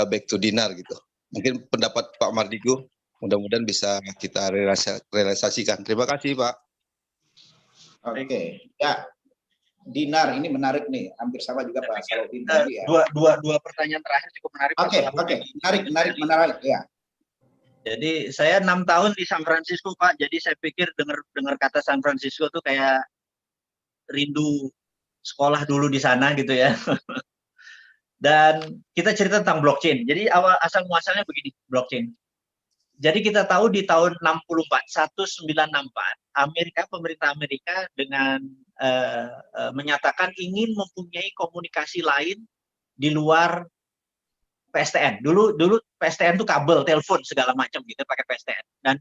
back to Dinar gitu. Mungkin pendapat Pak Mardigu, mudah-mudahan bisa kita realisasikan. Terima kasih Pak. Oke. Ya. Dinar ini menarik nih, hampir sama juga Pak Salahuddin tadi ya. Dua pertanyaan terakhir cukup menarik. Pak Oke, Salahuddin. menarik ya. Jadi saya 6 tahun di San Francisco, Pak. Jadi saya pikir dengar kata San Francisco tuh kayak rindu sekolah dulu di sana gitu ya. Dan kita cerita tentang blockchain. Jadi asal muasalnya begini, blockchain. Jadi kita tahu di tahun 1964, pemerintah Amerika dengan menyatakan ingin mempunyai komunikasi lain di luar PSTN. Dulu PSTN itu kabel, telepon segala macam gitu pakai PSTN. Dan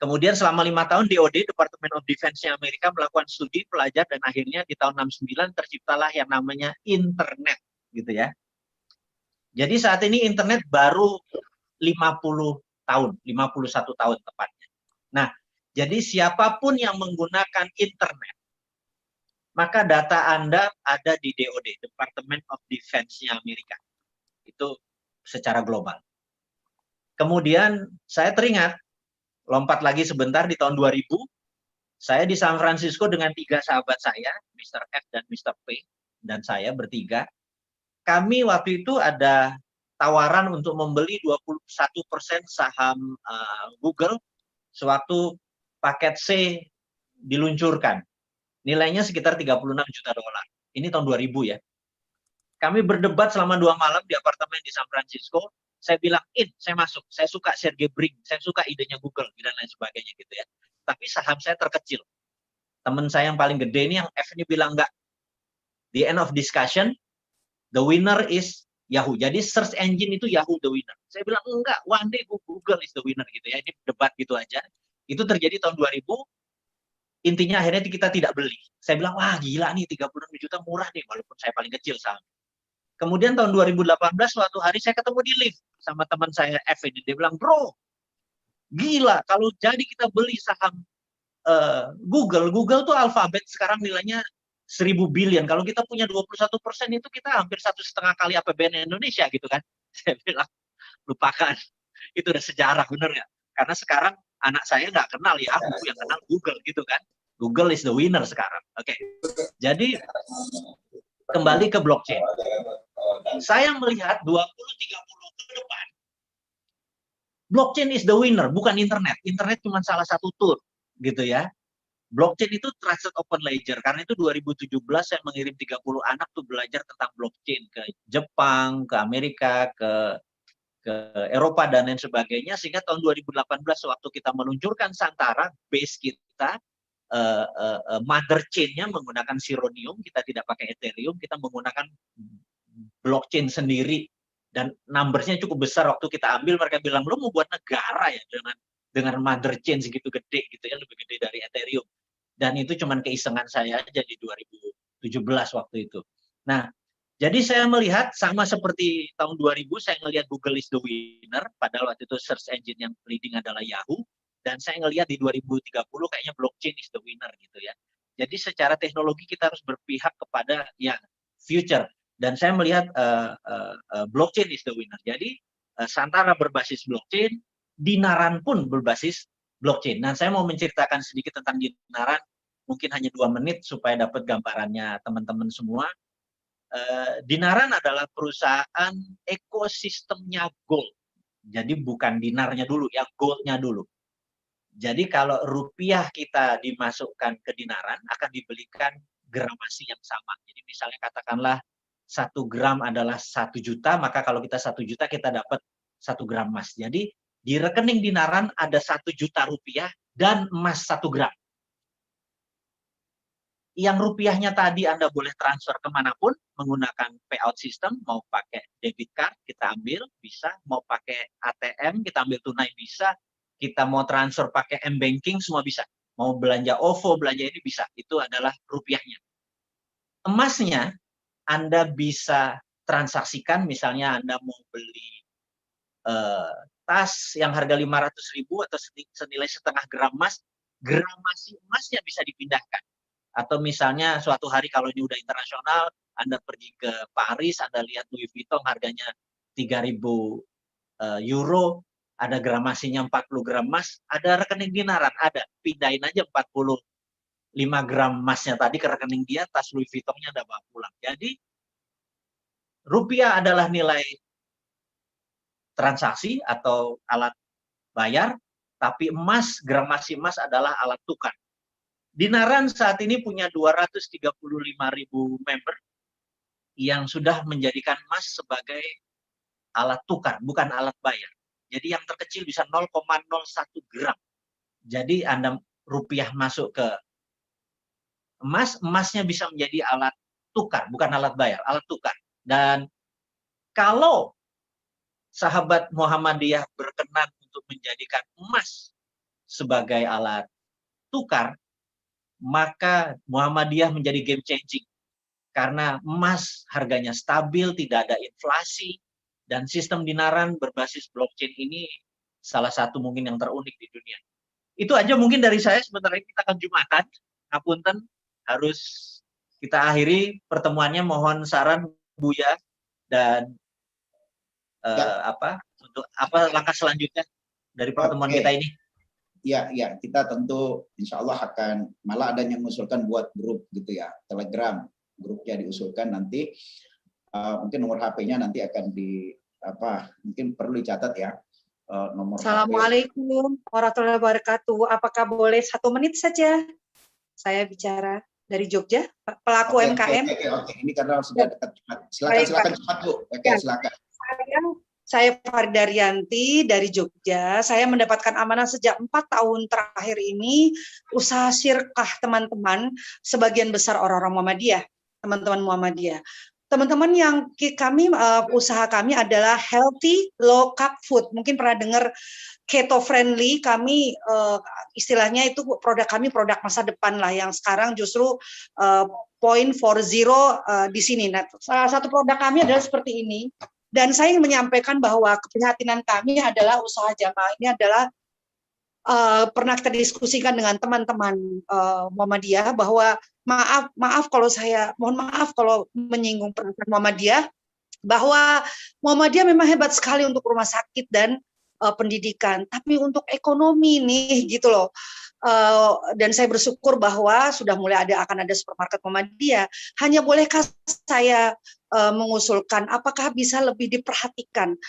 kemudian selama 5 tahun DoD, Department of Defense-nya Amerika melakukan studi pelajar dan akhirnya di tahun 69 terciptalah yang namanya internet gitu ya. Jadi saat ini internet baru 50 tahun, 51 tahun tepatnya. Nah, jadi siapapun yang menggunakan internet, maka data Anda ada di DoD, Department of Defense-nya Amerika. Itu secara global. Kemudian saya teringat, lompat lagi sebentar di tahun 2000, saya di San Francisco dengan 3 sahabat saya, Mr. F dan Mr. P, dan saya bertiga. Kami waktu itu ada tawaran untuk membeli 21% saham Google sewaktu paket C diluncurkan. Nilainya sekitar 36 juta dolar. Ini tahun 2000 ya. Kami berdebat selama 2 malam di apartemen di San Francisco. Saya bilang, saya masuk. Saya suka Sergey Brin. Saya suka idenya Google dan lain sebagainya gitu ya. Tapi saham saya terkecil. Teman saya yang paling gede ini yang F ini bilang enggak. The end of discussion, the winner is Yahoo. Jadi search engine itu Yahoo the winner. Saya bilang enggak, one day Google is the winner gitu ya. Ini debat gitu aja. Itu terjadi tahun 2000. Intinya akhirnya kita tidak beli. Saya bilang, wah gila nih 36 juta murah nih walaupun saya paling kecil saham. Kemudian tahun 2018 suatu hari saya ketemu di lift sama teman saya F ini. Dia bilang, bro, gila kalau jadi kita beli saham Google tuh Alphabet sekarang nilainya 1000 billion. Kalau kita punya 21% itu kita hampir 1,5 kali APBN Indonesia gitu kan. Saya bilang, lupakan. Itu udah sejarah bener ya. Karena sekarang anak saya nggak kenal Yahoo, yang kenal Google gitu kan. Google is the winner sekarang. Oke. Jadi kembali ke blockchain. Saya melihat 20-30 ke depan, blockchain is the winner, bukan internet. Internet cuma salah satu tool, gitu ya. Blockchain itu trusted open ledger. Karena itu 2017 saya mengirim 30 anak tuh belajar tentang blockchain ke Jepang, ke Amerika, ke Eropa dan lain sebagainya. Sehingga tahun 2018 waktu kita meluncurkan Santara, base kita, mother chain-nya menggunakan Sironium, kita tidak pakai Ethereum, kita menggunakan blockchain sendiri dan numbersnya cukup besar. Waktu kita ambil mereka bilang, lo mau buat negara ya dengan mother chain segitu gede gitu ya, lebih gede dari Ethereum. Dan itu cuman keisengan saya aja di 2017 waktu itu. Nah, jadi saya melihat sama seperti tahun 2000, saya ngelihat Google is the winner, padahal waktu itu search engine yang leading adalah Yahoo, dan saya ngelihat di 2030 kayaknya blockchain is the winner gitu ya. Jadi secara teknologi kita harus berpihak kepada yang future, dan saya melihat blockchain is the winner. Jadi Santara berbasis blockchain, Dinaran pun berbasis blockchain. Nah, saya mau menceritakan sedikit tentang Dinaran, mungkin hanya 2 menit supaya dapat gambarannya teman-teman semua. Dinaran adalah perusahaan ekosistemnya gold. Jadi bukan dinarnya dulu, ya goldnya dulu. Jadi kalau rupiah kita dimasukkan ke Dinaran, akan dibelikan gramasi yang sama. Jadi misalnya katakanlah 1 gram adalah 1 juta, maka kalau kita 1 juta kita dapat 1 gram emas. Jadi di rekening Dinaran ada 1 juta rupiah dan emas 1 gram. Yang rupiahnya tadi Anda boleh transfer kemanapun menggunakan payout system, mau pakai debit card kita ambil bisa, mau pakai ATM kita ambil tunai bisa, kita mau transfer pakai M-Banking semua bisa, mau belanja OVO, belanja ini bisa, itu adalah rupiahnya. Emasnya Anda bisa transaksikan, misalnya Anda mau beli tas yang harga 500.000 atau senilai setengah gram emas, gramasi emasnya bisa dipindahkan. Atau misalnya suatu hari kalau ini udah internasional, Anda pergi ke Paris, Anda lihat Louis Vuitton harganya 3.000 euro, ada gramasinya 40 gram emas, ada rekening Dinaran, ada. Pindahin aja 45 gram emasnya tadi ke rekening dia, tas Louis Vuittonnya Anda bawa pulang. Jadi rupiah adalah nilai transaksi atau alat bayar, tapi emas, gramasi emas adalah alat tukar. Dinaran saat ini punya 235.000 member yang sudah menjadikan emas sebagai alat tukar, bukan alat bayar. Jadi yang terkecil bisa 0,01 gram. Jadi Anda rupiah masuk ke emas, emasnya bisa menjadi alat tukar, bukan alat bayar, alat tukar. Dan kalau sahabat Muhammadiyah berkenan untuk menjadikan emas sebagai alat tukar, maka Muhammadiyah menjadi game changing. Karena emas harganya stabil, tidak ada inflasi, dan sistem Dinaran berbasis blockchain ini salah satu mungkin yang terunik di dunia. Itu aja mungkin dari saya, sebentar lagi kita akan Jumatan. Ngapunten, harus kita akhiri pertemuannya, mohon saran Buya dan untuk langkah selanjutnya dari pertemuan kita ini. Ya, kita tentu insya Allah akan, malah ada yang mengusulkan buat grup gitu ya, Telegram, grupnya diusulkan nanti, mungkin nomor HP-nya nanti akan mungkin perlu dicatat ya, nomor Assalamualaikum warahmatullahi wabarakatuh. Apakah boleh 1 menit saja saya bicara dari Jogja, pelaku UMKM? Oke. Ini karena sudah dekat. Silakan cepat Bu. Oke, silakan. Saya Farida Rianti dari Jogja. Saya mendapatkan amanah sejak 4 tahun terakhir ini usaha syirkah teman-teman, sebagian besar orang-orang Muhammadiyah, teman-teman Muhammadiyah. Teman-teman yang usaha kami adalah healthy low carb food. Mungkin pernah dengar keto friendly, kami istilahnya itu produk kami produk masa depan lah, yang sekarang justru point for zero di sini. Nah, salah satu produk kami adalah seperti ini. Dan saya ingin menyampaikan bahwa keprihatinan kami adalah usaha jamaah ini adalah pernah kita diskusikan dengan teman-teman Muhammadiyah bahwa mohon maaf kalau menyinggung perasaan Muhammadiyah, bahwa Muhammadiyah memang hebat sekali untuk rumah sakit dan pendidikan, tapi untuk ekonomi nih gitu loh. Dan saya bersyukur bahwa sudah mulai akan ada supermarket Muhammadiyah. Hanya bolehkah saya mengusulkan apakah bisa lebih diperhatikan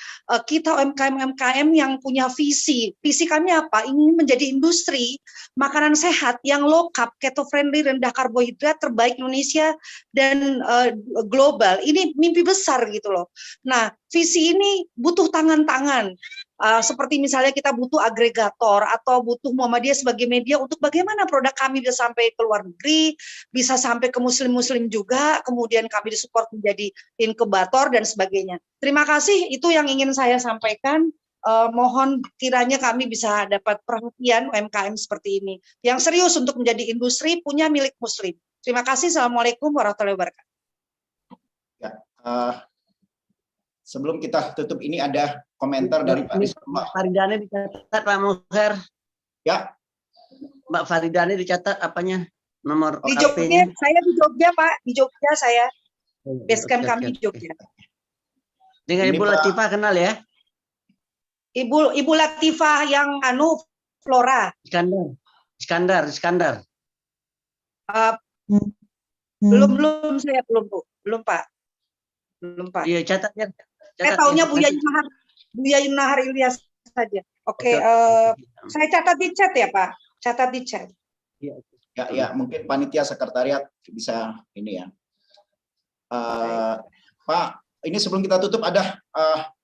kita UMKM yang punya visi kami apa, ingin menjadi industri makanan sehat yang low carb, keto friendly, rendah karbohidrat, terbaik Indonesia dan global. Ini mimpi besar gitu loh. Nah, visi ini butuh tangan-tangan. Seperti misalnya kita butuh agregator atau butuh Muhammadiyah sebagai media untuk bagaimana produk kami bisa sampai ke luar negeri, bisa sampai ke muslim-muslim juga, kemudian kami disupport menjadi inkubator dan sebagainya. Terima kasih, itu yang ingin saya sampaikan. mohon kiranya kami bisa dapat perhatian UMKM seperti ini yang serius untuk menjadi industri punya milik Muslim. Terima kasih. Assalamualaikum warahmatullahi wabarakatuh. Ya, sebelum kita tutup ini ada komentar dari Pak Rizky. Mbak Faridani dicatat Pak Mukher. Ya. Mbak Faridani dicatat apanya? Nomor Di Jogja, saya di Jogja Pak, di Jogja saya. Basecamp kami di Jogja. Dengan Ibu Latifah kenal ya? Ibu Latifah yang Flora. Iskandar. Belum saya belum Pak. Iya catat ya. Saya taunya Buya Yunahar Ilyas saja. Oke, saya catat di chat ya Pak. Catat di chat. Ya, mungkin panitia sekretariat bisa ini ya. Pak, ini sebelum kita tutup ada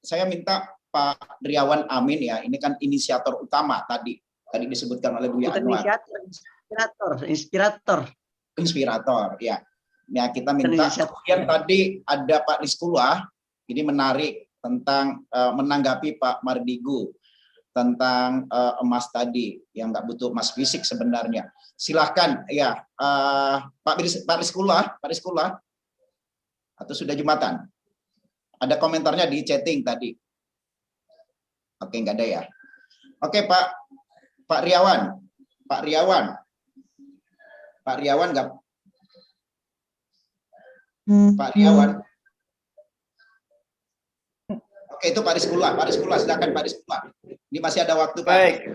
saya minta Pak Riawan Amin ya, ini kan inisiator utama tadi disebutkan oleh Buya Anwar. Inspirator ya. Ya kita minta. Kemudian tadi ada Pak Rizkullah, ini menarik tentang menanggapi Pak Mardigu tentang emas tadi yang nggak butuh emas fisik sebenarnya. Silahkan ya Pak Rizkullah atau sudah Jumatan? Ada komentarnya di chatting tadi. Oke, nggak ada ya. Oke, Pak Riawan nggak? Pak Riawan. Oke, itu Pak Rizkullah, silakan Pak Rizkullah. Ini masih ada waktu, Pak. Baik,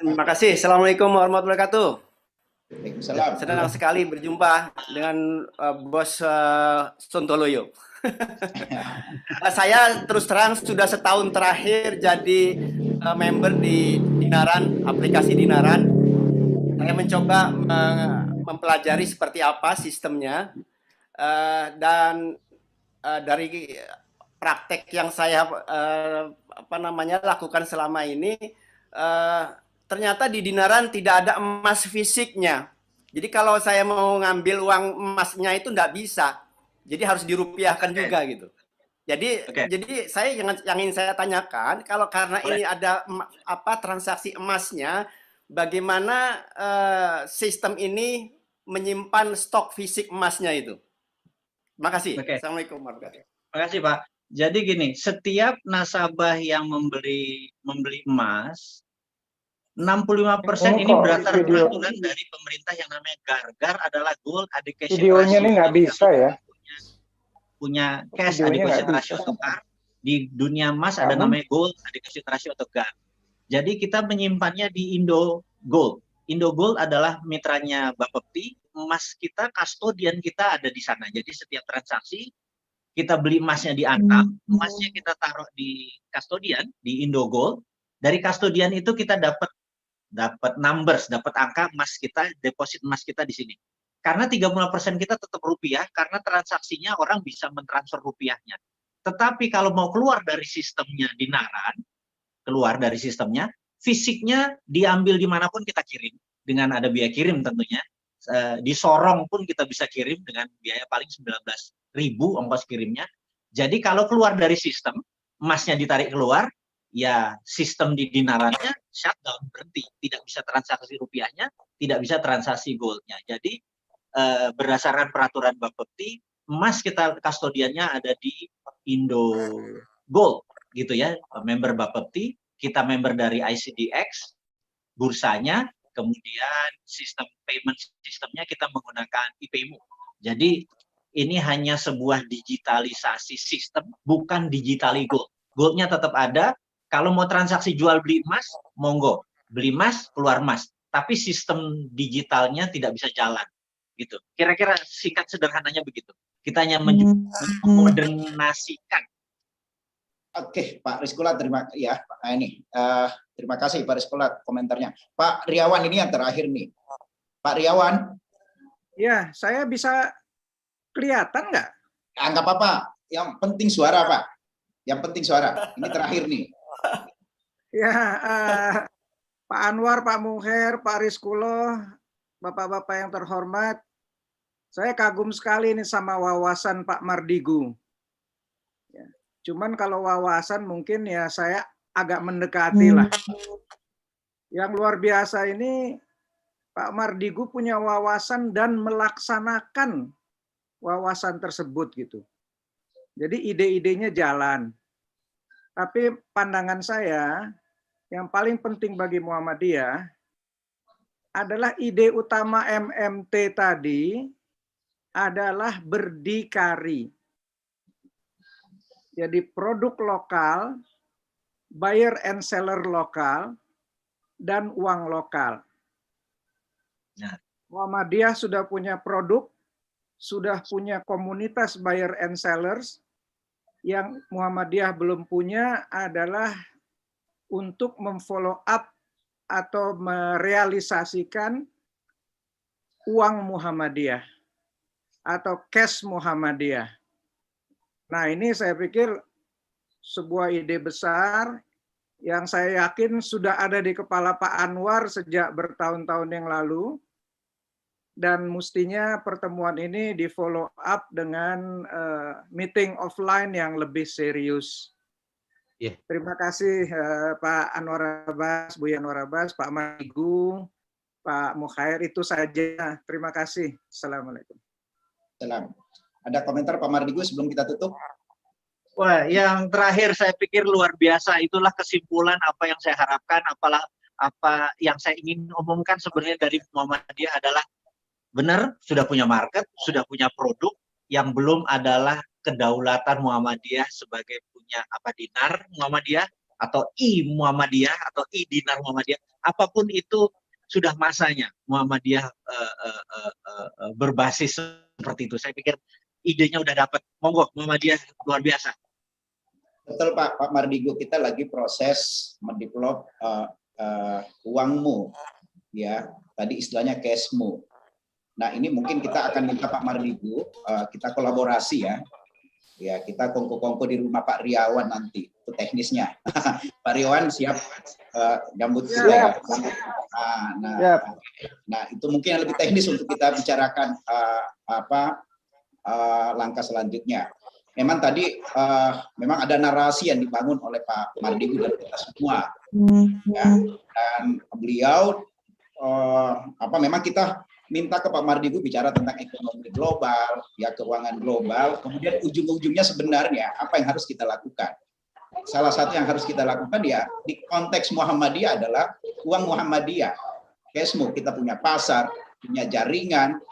terima kasih. Assalamualaikum warahmatullahi wabarakatuh. Waalaikumsalam. Senang sekali berjumpa dengan Bos Sontoloyo. Saya terus terang sudah setahun terakhir jadi member di Dinaran, aplikasi Dinaran. Saya mencoba mempelajari seperti apa sistemnya dan dari praktek yang saya lakukan selama ini ternyata di Dinaran tidak ada emas fisiknya. Jadi kalau saya mau ngambil uang emasnya itu nggak bisa. Jadi harus dirupiahkan juga gitu. Jadi saya yang ingin saya tanyakan, kalau karena ini ada transaksi emasnya, bagaimana sistem ini menyimpan stok fisik emasnya itu? Terima kasih. Assalamualaikum warahmatullahi wabarakatuh. Terima kasih Pak. Jadi gini, setiap nasabah yang membeli emas, 65% ini berdasarkan peraturan dari pemerintah yang namanya GAR adalah Gold Adequacy Ratio. Videonya ini nggak bisa ya? Punya cash adequacy ratio atau GAR. Di dunia emas ada namanya Gold Adequacy Ratio atau GAR. Jadi kita menyimpannya di Indo Gold. Indo Gold adalah mitranya Bapepti. Emas kita, kastodian kita ada di sana. Jadi setiap transaksi kita beli emasnya di Antam, emasnya kita taruh di kastodian di Indo Gold. Dari kastodian itu kita dapat numbers, dapat angka emas kita, deposit emas kita di sini. Karena 35% kita tetap rupiah, karena transaksinya orang bisa mentransfer rupiahnya. Tetapi kalau mau keluar dari sistemnya Dinaran, keluar dari sistemnya, fisiknya diambil dimanapun kita kirim, dengan ada biaya kirim tentunya. Di Sorong pun kita bisa kirim dengan biaya paling 19.000 ongkos kirimnya. Jadi kalau keluar dari sistem, emasnya ditarik keluar, ya sistem di Dinarannya shutdown, berhenti. Tidak bisa transaksi rupiahnya, tidak bisa transaksi goldnya. Jadi berdasarkan peraturan Bapepti, emas kita kastodiannya ada di Indo Gold, gitu ya, member Bapepti, kita member dari ICDX, bursanya, kemudian sistem payment sistemnya kita menggunakan IPMU. Jadi ini hanya sebuah digitalisasi sistem, bukan digitali gold. Goldnya tetap ada, kalau mau transaksi jual beli emas, monggo, beli emas, keluar emas. Tapi sistem digitalnya tidak bisa jalan. Gitu. Kira-kira singkat sederhananya begitu. Kita hanya memodernasikan. Oke, Pak Rizkullah, terima kasih Pak Rizkullah komentarnya. Pak Riawan ini yang terakhir nih. Pak Riawan. Ya, saya bisa kelihatan nggak? Nggak apa-apa. Yang penting suara, Pak. Yang penting suara. Ini terakhir nih. Ya, Pak Anwar, Pak Mukher, Pak Rizkullah, Bapak-bapak yang terhormat, saya kagum sekali ini sama wawasan Pak Mardigu. Ya, cuman kalau wawasan mungkin ya saya agak mendekati lah. Yang luar biasa ini Pak Mardigu punya wawasan dan melaksanakan wawasan tersebut gitu. Jadi ide-idenya jalan. Tapi pandangan saya yang paling penting bagi Muhammadiyah adalah ide utama MMT tadi adalah berdikari. Jadi produk lokal, buyer and seller lokal, dan uang lokal. Muhammadiyah sudah punya produk, sudah punya komunitas buyer and sellers. Yang Muhammadiyah belum punya adalah untuk memfollow up atau merealisasikan uang Muhammadiyah atau cash Muhammadiyah. Nah, ini saya pikir sebuah ide besar yang saya yakin sudah ada di kepala Pak Anwar sejak bertahun-tahun yang lalu, dan mestinya pertemuan ini di follow up dengan meeting offline yang lebih serius. Terima kasih Pak Anwar Abbas, Bu Anwar Abbas, Pak Mardigu, Pak Mukhair, itu saja. Terima kasih. Assalamualaikum. Salam. Ada komentar Pak Mardigu sebelum kita tutup? Wah, yang terakhir saya pikir luar biasa. Itulah kesimpulan apa yang saya harapkan, apa yang saya ingin omongkan sebenarnya dari Muhammadiyah adalah benar sudah punya market, sudah punya produk, yang belum adalah kedaulatan Muhammadiyah sebagai punya dinar Muhammadiyah atau Muhammadiyah atau dinar Muhammadiyah. Apapun itu sudah masanya Muhammadiyah berbasis seperti itu. Saya pikir idenya udah dapat. Monggo, Muhammadiyah luar biasa. Betul Pak Mardigu, kita lagi proses mendevelop uangmu, ya. Tadi istilahnya cashmu. Nah, ini mungkin kita akan minta Pak Mardigu, kita kolaborasi ya. Ya, kita kongko-kongko di rumah Pak Riawan nanti, itu teknisnya. Pak Riawan siap gambut ya. Nah, itu mungkin yang lebih teknis untuk kita bicarakan langkah selanjutnya. Memang tadi memang ada narasi yang dibangun oleh Pak Mardigu dan kita semua. Ya, dan beliau memang kita minta ke Pak Mardigu bicara tentang ekonomi global, ya keuangan global, kemudian ujung-ujungnya sebenarnya apa yang harus kita lakukan. Salah satu yang harus kita lakukan ya di konteks Muhammadiyah adalah uang Muhammadiyah. Cashmu, kita punya pasar, punya jaringan,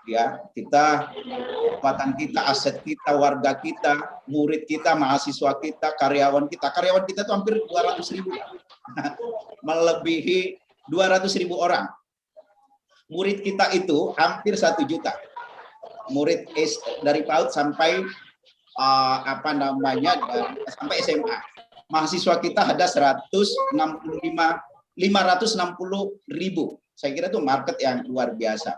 ya kita kekuatan kita, aset kita, warga kita, murid kita, mahasiswa kita, karyawan kita itu hampir 200.000, melebihi 200.000 orang. Murid kita itu hampir 1 juta. Murid dari PAUD sampai sampai SMA. Mahasiswa kita ada 560.000. Saya kira itu market yang luar biasa.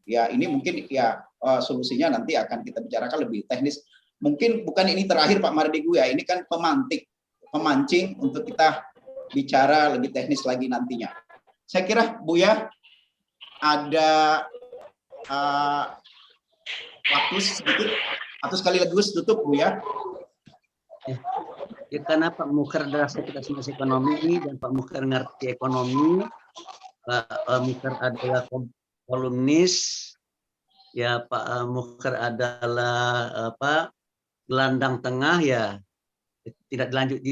Ya, ini mungkin ya solusinya nanti akan kita bicarakan lebih teknis. Mungkin bukan ini terakhir Pak Mardigu ya, ini kan pemancing untuk kita bicara lebih teknis lagi nantinya. Saya kira Buya ada waktu sedikit atau sekali lagi tutup Buya. Ya, karena Pak Mukher adalah sekretaris ekonomi dan Pak Mukher ngerti ekonomi, Pak Mukher adalah kolumnis, ya Pak Mukher adalah gelandang tengah, ya tidak dilanjut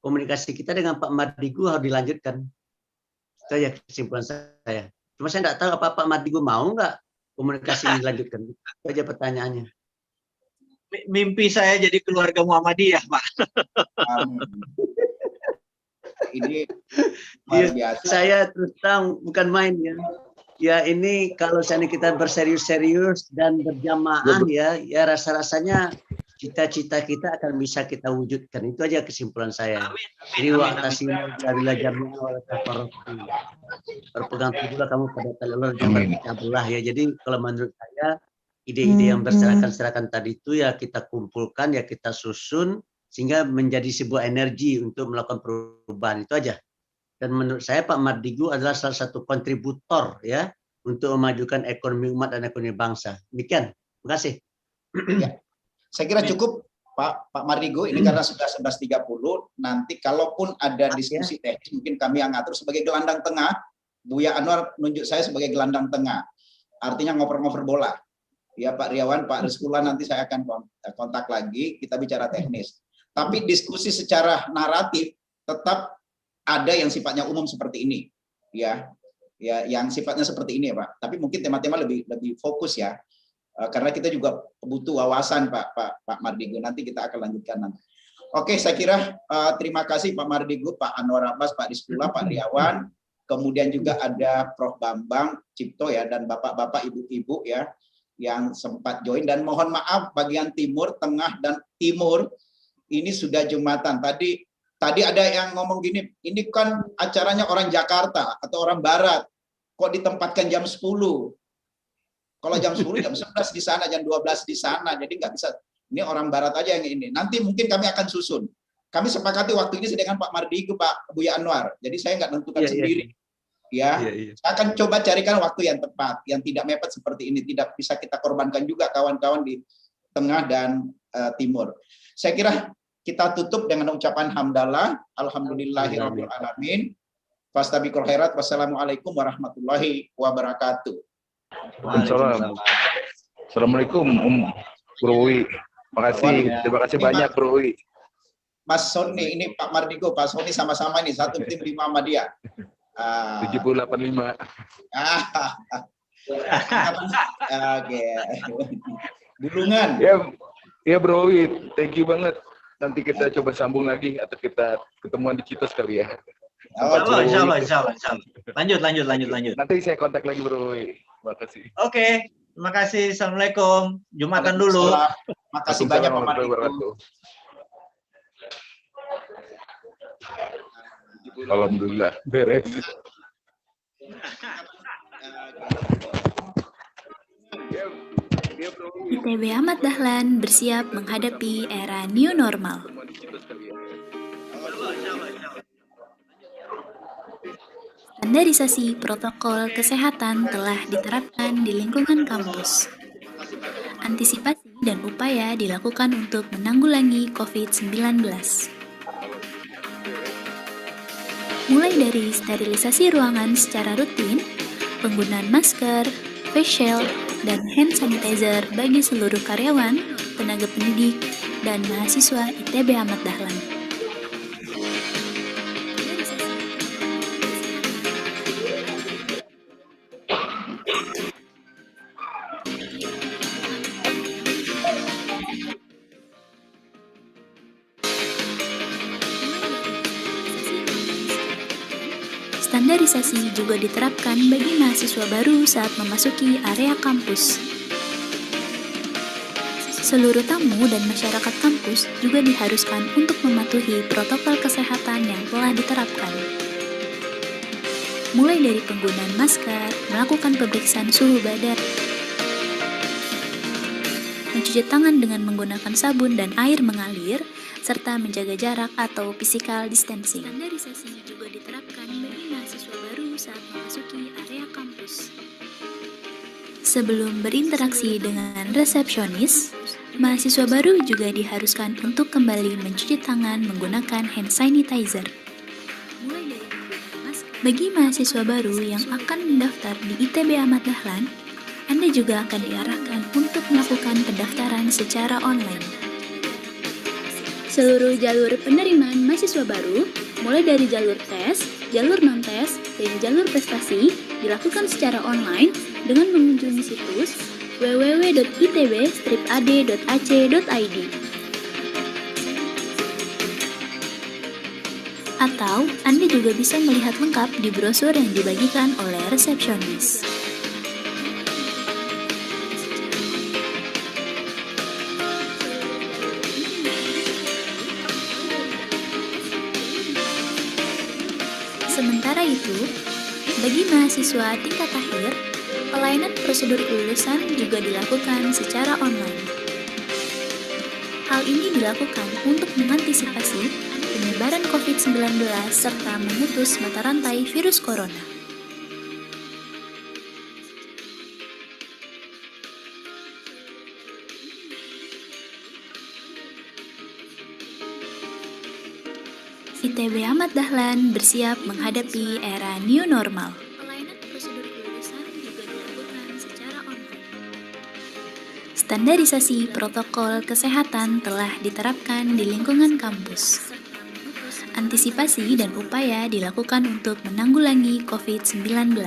komunikasi kita dengan Pak Mardigu harus dilanjutkan. Itu aja kesimpulan saya. Cuma saya tidak tahu apa Pak Mardigu mau nggak komunikasi ini dilanjutkan. Itu aja pertanyaannya. Mimpi saya jadi keluarga Muhammadiyah, Pak. Ini luar biasa. Saya terus terang bukan main ya. Ya ini kalau seandainya kita berserius-serius dan berjamaah ya rasa-rasanya cita-cita kita akan bisa kita wujudkan. Itu aja kesimpulan saya. Jadi wa'tasimu bihablillahi wala tafarraqu. Berpegang teguhlah kamu pada tali Allah dan berpecah ya. Jadi kalau menurut saya ide-ide yang berserakan-serakan tadi itu ya kita kumpulkan, ya kita susun sehingga menjadi sebuah energi untuk melakukan perubahan. Itu aja. Dan menurut saya Pak Mardigu adalah salah satu kontributor ya untuk memajukan ekonomi umat dan ekonomi bangsa. Demikian. Terima kasih. Ya. Saya kira cukup Pak Mardigu, ini karena sudah 11.30, nanti kalaupun ada diskusi teknis, mungkin kami yang ngatur sebagai gelandang tengah, Buya Anwar nunjuk saya sebagai gelandang tengah, artinya ngoper-ngoper bola. Ya Pak Riawan, Pak Rizkula, nanti saya akan kontak lagi, kita bicara teknis. Tapi diskusi secara naratif tetap ada yang sifatnya umum seperti ini, ya yang sifatnya seperti ini ya Pak. Tapi mungkin tema-tema lebih fokus ya. Karena kita juga butuh wawasan Pak Mardigu, nanti kita akan lanjutkan nanti. Oke, saya kira terima kasih Pak Mardigu, Pak Anwar Abbas, Pak Rizkula, Pak Riawan, kemudian juga ada Prof Bambang Cipto ya, dan bapak-bapak, ibu-ibu ya yang sempat join, dan mohon maaf bagian timur, tengah, dan timur ini sudah Jumatan. Tadi ada yang ngomong gini, ini kan acaranya orang Jakarta atau orang Barat, kok ditempatkan jam 10? Kalau jam 10, jam 11 di sana, jam 12 di sana. Jadi nggak bisa, ini orang Barat aja yang ini. Nanti mungkin kami akan susun. Kami sepakati waktu ini dengan Pak Mardigu, Pak Buya Anwar. Jadi saya nggak tentukan sendiri. Ya, saya akan coba carikan waktu yang tepat, yang tidak mepet seperti ini. Tidak bisa kita korbankan juga kawan-kawan di tengah dan timur. Saya kira kita tutup dengan ucapan hamdalah, alhamdulillahirabbil alamin. Fastabiqul khairat. Wassalamualaikum warahmatullahi wabarakatuh. Waalaikumsalam. Assalamualaikum Bro Wi. Terima kasih banyak Bro Wi. Mas Sony, ini Pak Mardigu, Pak Sony sama-sama nih satu tim di Muhammadiyah. 785. Oke. Bulungan. Ya Bro Wi, thank you banget. Nanti kita coba sambung lagi atau kita ketemuan di Citos kali ya. Insya Allah. Lanjut. Nanti saya kontak lagi Bro Wi. Terima kasih. Oke, terima kasih. Assalamualaikum. Jumatan dulu. Terima kasih banyak Pak Mardigu. Alhamdulillah, beres. ITB Ahmad Dahlan bersiap menghadapi era new normal. Standarisasi protokol kesehatan telah diterapkan di lingkungan kampus. Antisipasi dan upaya dilakukan untuk menanggulangi COVID-19. Mulai dari sterilisasi ruangan secara rutin, penggunaan masker, face shield, dan hand sanitizer bagi seluruh karyawan, tenaga pendidik, dan mahasiswa ITB Ahmad Dahlan. Standarisasi juga diterapkan bagi mahasiswa baru saat memasuki area kampus. Seluruh tamu dan masyarakat kampus juga diharuskan untuk mematuhi protokol kesehatan yang telah diterapkan. Mulai dari penggunaan masker, melakukan pemeriksaan suhu badan, mencuci tangan dengan menggunakan sabun dan air mengalir, serta menjaga jarak atau physical distancing. Standarisasi juga diterapkan bagi mahasiswa baru saat memasuki area kampus. Sebelum berinteraksi dengan resepsionis, mahasiswa baru juga diharuskan untuk kembali mencuci tangan menggunakan hand sanitizer. Bagi mahasiswa baru yang akan mendaftar di ITB Ahmad Dahlan, Anda juga akan diarahkan untuk melakukan pendaftaran secara online. Seluruh jalur penerimaan mahasiswa baru, mulai dari jalur tes, jalur non-tes, dan jalur prestasi, dilakukan secara online dengan mengunjungi situs www.itb-ad.ac.id. Atau Anda juga bisa melihat lengkap di brosur yang dibagikan oleh resepsionis. Sementara itu, bagi mahasiswa tingkat akhir, pelayanan prosedur kelulusan juga dilakukan secara online. Hal ini dilakukan untuk mengantisipasi penyebaran COVID-19 serta memutus mata rantai virus corona. ITB Ahmad Dahlan bersiap menghadapi era new normal. Pelayanan prosedur kelulusan juga dilakukan secara online. Standarisasi protokol kesehatan telah diterapkan di lingkungan kampus. Antisipasi dan upaya dilakukan untuk menanggulangi COVID-19.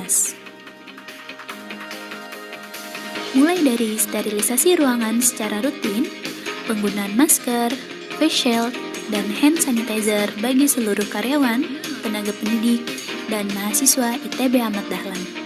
Mulai dari sterilisasi ruangan secara rutin, penggunaan masker, face shield, dan hand sanitizer bagi seluruh karyawan, tenaga pendidik, dan mahasiswa ITB Ahmad Dahlan.